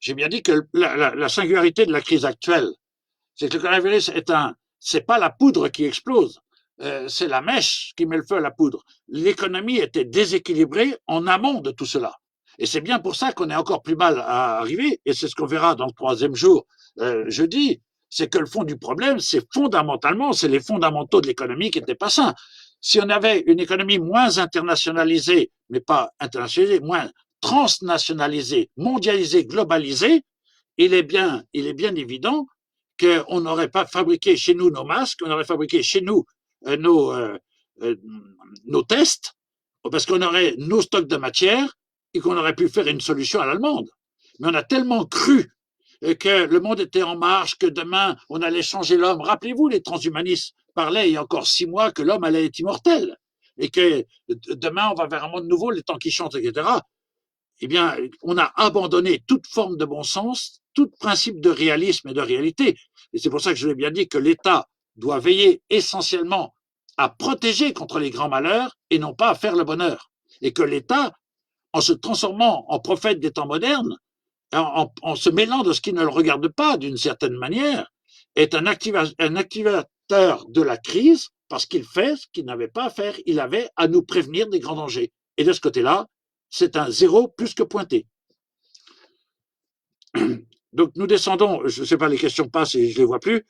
j'ai bien dit que la singularité de la crise actuelle, c'est que le coronavirus c'est pas la poudre qui explose, c'est la mèche qui met le feu à la poudre. L'économie était déséquilibrée en amont de tout cela. Et c'est bien pour ça qu'on est encore plus mal à arriver, et c'est ce qu'on verra dans le 3e jour jeudi, c'est que le fond du problème, c'est les fondamentaux de l'économie qui n'étaient pas sains. Si on avait une économie moins internationalisée, mais pas internationalisée, moins transnationalisée, mondialisée, globalisée, il est bien évident qu'on n'aurait pas fabriqué chez nous nos masques, on aurait fabriqué chez nous nos tests, parce qu'on aurait nos stocks de matière et qu'on aurait pu faire une solution à l'allemande. Mais on a tellement cru que le monde était en marche, que demain on allait changer l'homme. Rappelez-vous, les transhumanistes parlaient il y a encore 6 mois que l'homme allait être immortel et que demain on va vers un monde nouveau, les temps qui chantent, etc. Eh bien, on a abandonné toute forme de bon sens, tout principe de réalisme et de réalité. Et c'est pour ça que je l'ai bien dit que l'État doit veiller essentiellement à protéger contre les grands malheurs et non pas à faire le bonheur. Et que l'État, en se transformant en prophète des temps modernes, en se mêlant de ce qui ne le regarde pas d'une certaine manière, est un activateur de la crise parce qu'il fait ce qu'il n'avait pas à faire. Il avait à nous prévenir des grands dangers. Et de ce côté-là, c'est un zéro plus que pointé. Donc nous descendons, je ne sais pas, les questions passent et je ne les vois plus.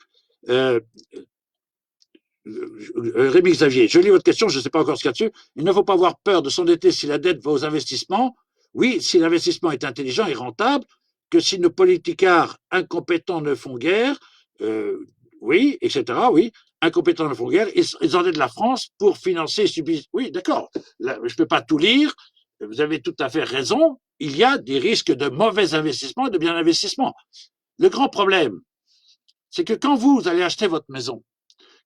Rémi Xavier, je lis votre question, je ne sais pas encore ce qu'il y a dessus. Il ne faut pas avoir peur de s'endetter si la dette va aux investissements. Oui, si l'investissement est intelligent et rentable, que si nos politicards incompétents ne font guère, euh, oui, etc., oui, incompétents dans le fonds de guerre, ils endettent la France pour financer, oui, d'accord, je ne peux pas tout lire, vous avez tout à fait raison, il y a des risques de mauvais investissement et de bien investissement. Le grand problème, c'est que quand vous allez acheter votre maison,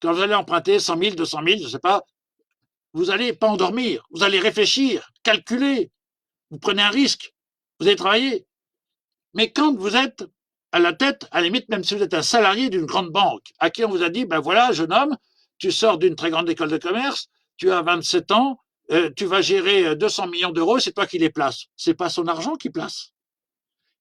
quand vous allez emprunter 100 000, 200 000, je ne sais pas, vous n'allez pas endormir, vous allez réfléchir, calculer, vous prenez un risque, vous allez travailler. Mais quand vous êtes à la tête, à la limite, même si vous êtes un salarié d'une grande banque, à qui on vous a dit, ben voilà, jeune homme, tu sors d'une très grande école de commerce, tu as 27 ans, tu vas gérer 200 millions d'euros, c'est toi qui les places. C'est pas son argent qui place.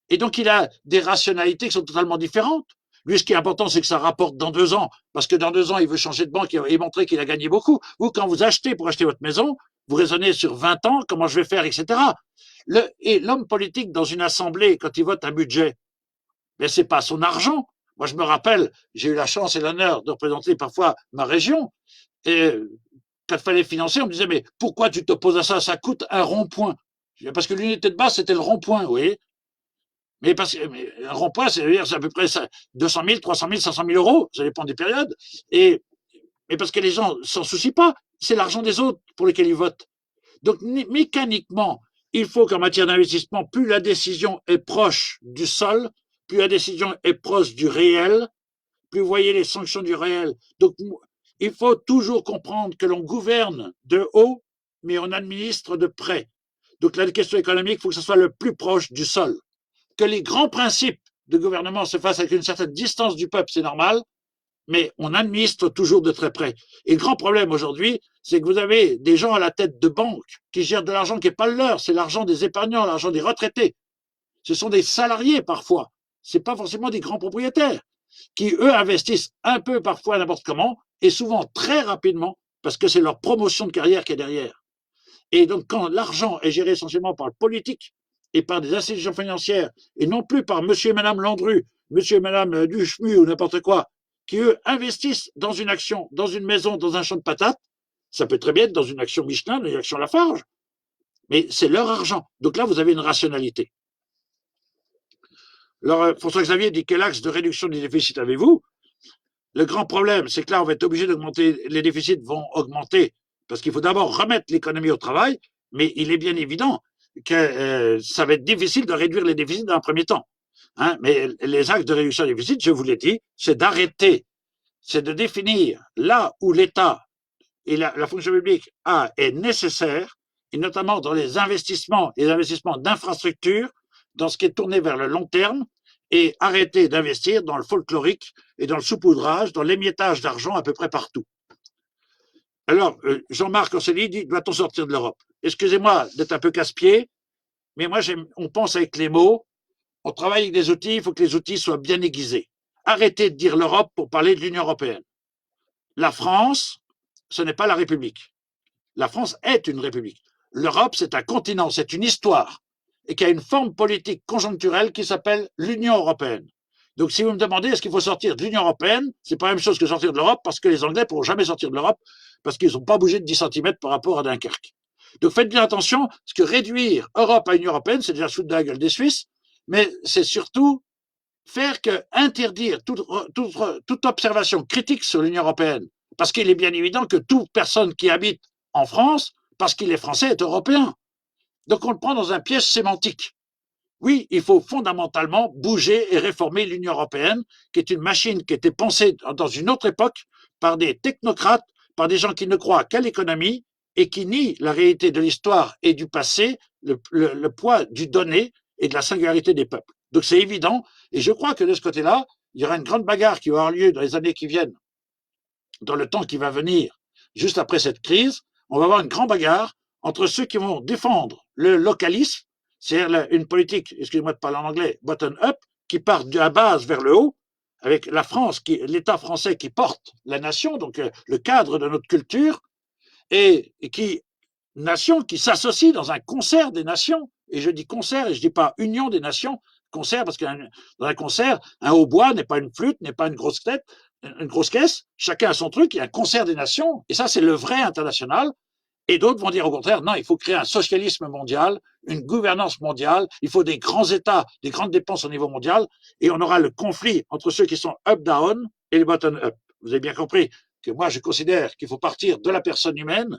Et donc, il a des rationalités qui sont totalement différentes. Lui, ce qui est important, c'est que ça rapporte dans 2 ans, parce que dans 2 ans, il veut changer de banque et montrer qu'il a gagné beaucoup. Vous, quand vous achetez pour acheter votre maison, vous raisonnez sur 20 ans, comment je vais faire, etc. Et l'homme politique dans une assemblée, quand il vote un budget, mais c'est pas son argent. Moi, je me rappelle, j'ai eu la chance et l'honneur de représenter parfois ma région, et quand il fallait financer, on me disait, mais pourquoi tu t'opposes à ça? Ça coûte un rond-point. Parce que l'unité de base, c'était le rond-point, vous voyez. Mais parce que un rond-point, c'est à peu près 200 000, 300 000, 500 000 euros, ça dépend des périodes. Mais parce que les gens s'en soucient pas, c'est l'argent des autres pour lesquels ils votent. Donc mécaniquement, il faut qu'en matière d'investissement, plus la décision est proche du sol, plus la décision est proche du réel, plus vous voyez les sanctions du réel. Donc il faut toujours comprendre que l'on gouverne de haut, mais on administre de près. Donc la question économique, il faut que ce soit le plus proche du sol. Que les grands principes de gouvernement se fassent avec une certaine distance du peuple, c'est normal, mais on administre toujours de très près. Et le grand problème aujourd'hui, c'est que vous avez des gens à la tête de banques qui gèrent de l'argent qui n'est pas le leur, c'est l'argent des épargnants, l'argent des retraités. Ce sont des salariés parfois, ce n'est pas forcément des grands propriétaires, qui eux investissent un peu parfois n'importe comment, et souvent très rapidement, parce que c'est leur promotion de carrière qui est derrière. Et donc quand l'argent est géré essentiellement par le politique et par des institutions financières, et non plus par monsieur et madame Landru, monsieur et madame Duchemu ou n'importe quoi, qui eux investissent dans une action, dans une maison, dans un champ de patates, ça peut très bien être dans une action Michelin, une action Lafarge, mais c'est leur argent. Donc là, vous avez une rationalité. Alors, François-Xavier dit quel axe de réduction des déficits avez-vous? Le grand problème, c'est que là, on va être obligé d'augmenter, les déficits vont augmenter, parce qu'il faut d'abord remettre l'économie au travail, mais il est bien évident que ça va être difficile de réduire les déficits dans un premier temps. Hein, mais les axes de réduction des déficits, je vous l'ai dit, c'est d'arrêter, c'est de définir là où l'État et la fonction publique est nécessaire, et notamment dans les investissements d'infrastructures, dans ce qui est tourné vers le long terme, et arrêter d'investir dans le folklorique et dans le saupoudrage, dans l'émiettage d'argent à peu près partout. Alors, Jean-Marc Ancelli dit, doit-on sortir de l'Europe? Excusez-moi d'être un peu casse-pied, mais moi, on pense avec les mots, on travaille avec des outils, il faut que les outils soient bien aiguisés. Arrêtez de dire l'Europe pour parler de l'Union européenne. La France, ce n'est pas la République. La France est une république. L'Europe, c'est un continent, c'est une histoire, et qui a une forme politique conjoncturelle qui s'appelle l'Union européenne. Donc, si vous me demandez est-ce qu'il faut sortir de l'Union européenne, c'est pas la même chose que sortir de l'Europe, parce que les Anglais ne pourront jamais sortir de l'Europe, parce qu'ils n'ont pas bougé de 10 cm par rapport à Dunkerque. Donc, faites bien attention, parce que réduire Europe à Union européenne, c'est déjà foutre de la gueule des Suisses, mais c'est surtout faire que interdire toute observation critique sur l'Union européenne, parce qu'il est bien évident que toute personne qui habite en France, parce qu'il est français, est européen. Donc on le prend dans un piège sémantique. Oui, il faut fondamentalement bouger et réformer l'Union européenne, qui est une machine qui a été pensée dans une autre époque par des technocrates, par des gens qui ne croient qu'à l'économie et qui nient la réalité de l'histoire et du passé, le poids du donné et de la singularité des peuples. Donc c'est évident, et je crois que de ce côté-là, il y aura une grande bagarre qui va avoir lieu dans les années qui viennent, dans le temps qui va venir, juste après cette crise. On va avoir une grande bagarre entre ceux qui vont défendre le localisme, c'est-à-dire une politique, excusez-moi de parler en anglais, bottom-up, qui part de la base vers le haut, avec la France, l'État français qui porte la nation, donc le cadre de notre culture, et nation qui s'associe dans un concert des nations. Et je dis concert et je dis pas union des nations, concert parce que dans un concert, un hautbois n'est pas une flûte, n'est pas une grosse caisse, chacun a son truc, il y a un concert des nations, et ça c'est le vrai international. Et d'autres vont dire au contraire, non, il faut créer un socialisme mondial, une gouvernance mondiale, il faut des grands États, des grandes dépenses au niveau mondial, et on aura le conflit entre ceux qui sont up-down et les bottom-up. Vous avez bien compris que moi, je considère qu'il faut partir de la personne humaine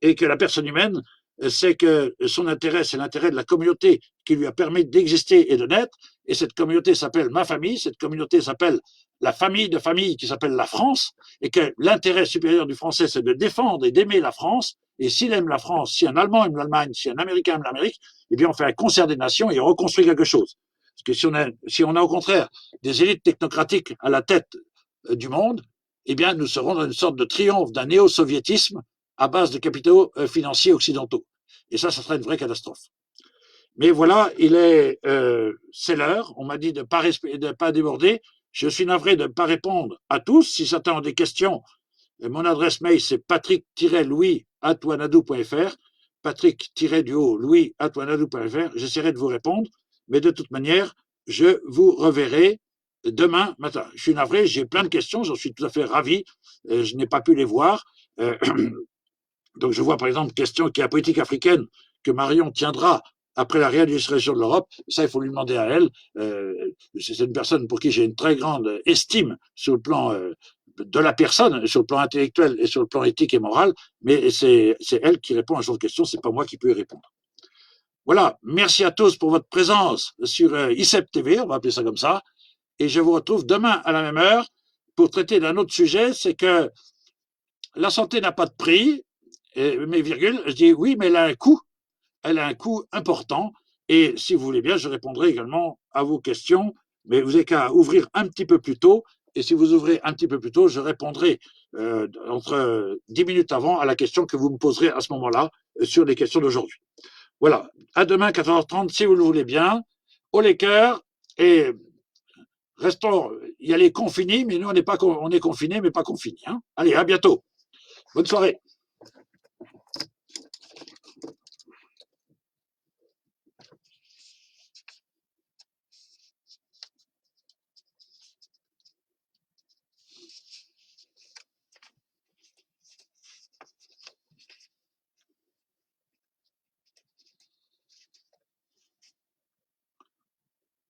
et que la personne humaine, c'est que son intérêt, c'est l'intérêt de la communauté qui lui a permis d'exister et de naître. Et cette communauté s'appelle ma famille, cette communauté s'appelle la famille de famille qui s'appelle la France, et que l'intérêt supérieur du Français, c'est de défendre et d'aimer la France. Et s'il aime la France, si un Allemand aime l'Allemagne, si un Américain aime l'Amérique, eh bien on fait un concert des nations et on reconstruit quelque chose. Parce que si on a au contraire des élites technocratiques à la tête du monde, eh bien nous serons dans une sorte de triomphe d'un néo-soviétisme à base de capitaux financiers occidentaux. Et ça sera une vraie catastrophe. Mais voilà, c'est l'heure. On m'a dit de ne pas déborder. Je suis navré de ne pas répondre à tous. Si certains ont des questions, mon adresse mail, c'est patrick-louis@wanadoo.fr. Patrick-louis@wanadoo.fr. J'essaierai de vous répondre. Mais de toute manière, je vous reverrai demain matin. Je suis navré, j'ai plein de questions. J'en suis tout à fait ravi. Je n'ai pas pu les voir. Donc je vois par exemple question qui est la politique africaine que Marion tiendra après la réindustrialisation de l'Europe. Ça, il faut lui demander à elle. C'est une personne pour qui j'ai une très grande estime sur le plan de la personne, sur le plan intellectuel et sur le plan éthique et moral, mais c'est elle qui répond à ce genre de questions, c'est pas moi qui peux y répondre. Voilà, merci à tous pour votre présence sur ICEP TV, on va appeler ça comme ça, et je vous retrouve demain à la même heure pour traiter d'un autre sujet, c'est que la santé n'a pas de prix, mais virgule, je dis oui, mais elle a un coût important, et si vous voulez bien, je répondrai également à vos questions, mais vous n'avez qu'à ouvrir un petit peu plus tôt, et si vous ouvrez un petit peu plus tôt, je répondrai entre 10 minutes avant à la question que vous me poserez à ce moment-là sur les questions d'aujourd'hui. Voilà, à demain 14h30 si vous le voulez bien, au les cœurs, et restons, il y a les confinés, mais nous on est confinés mais pas confinés. Hein. Allez, à bientôt, bonne soirée.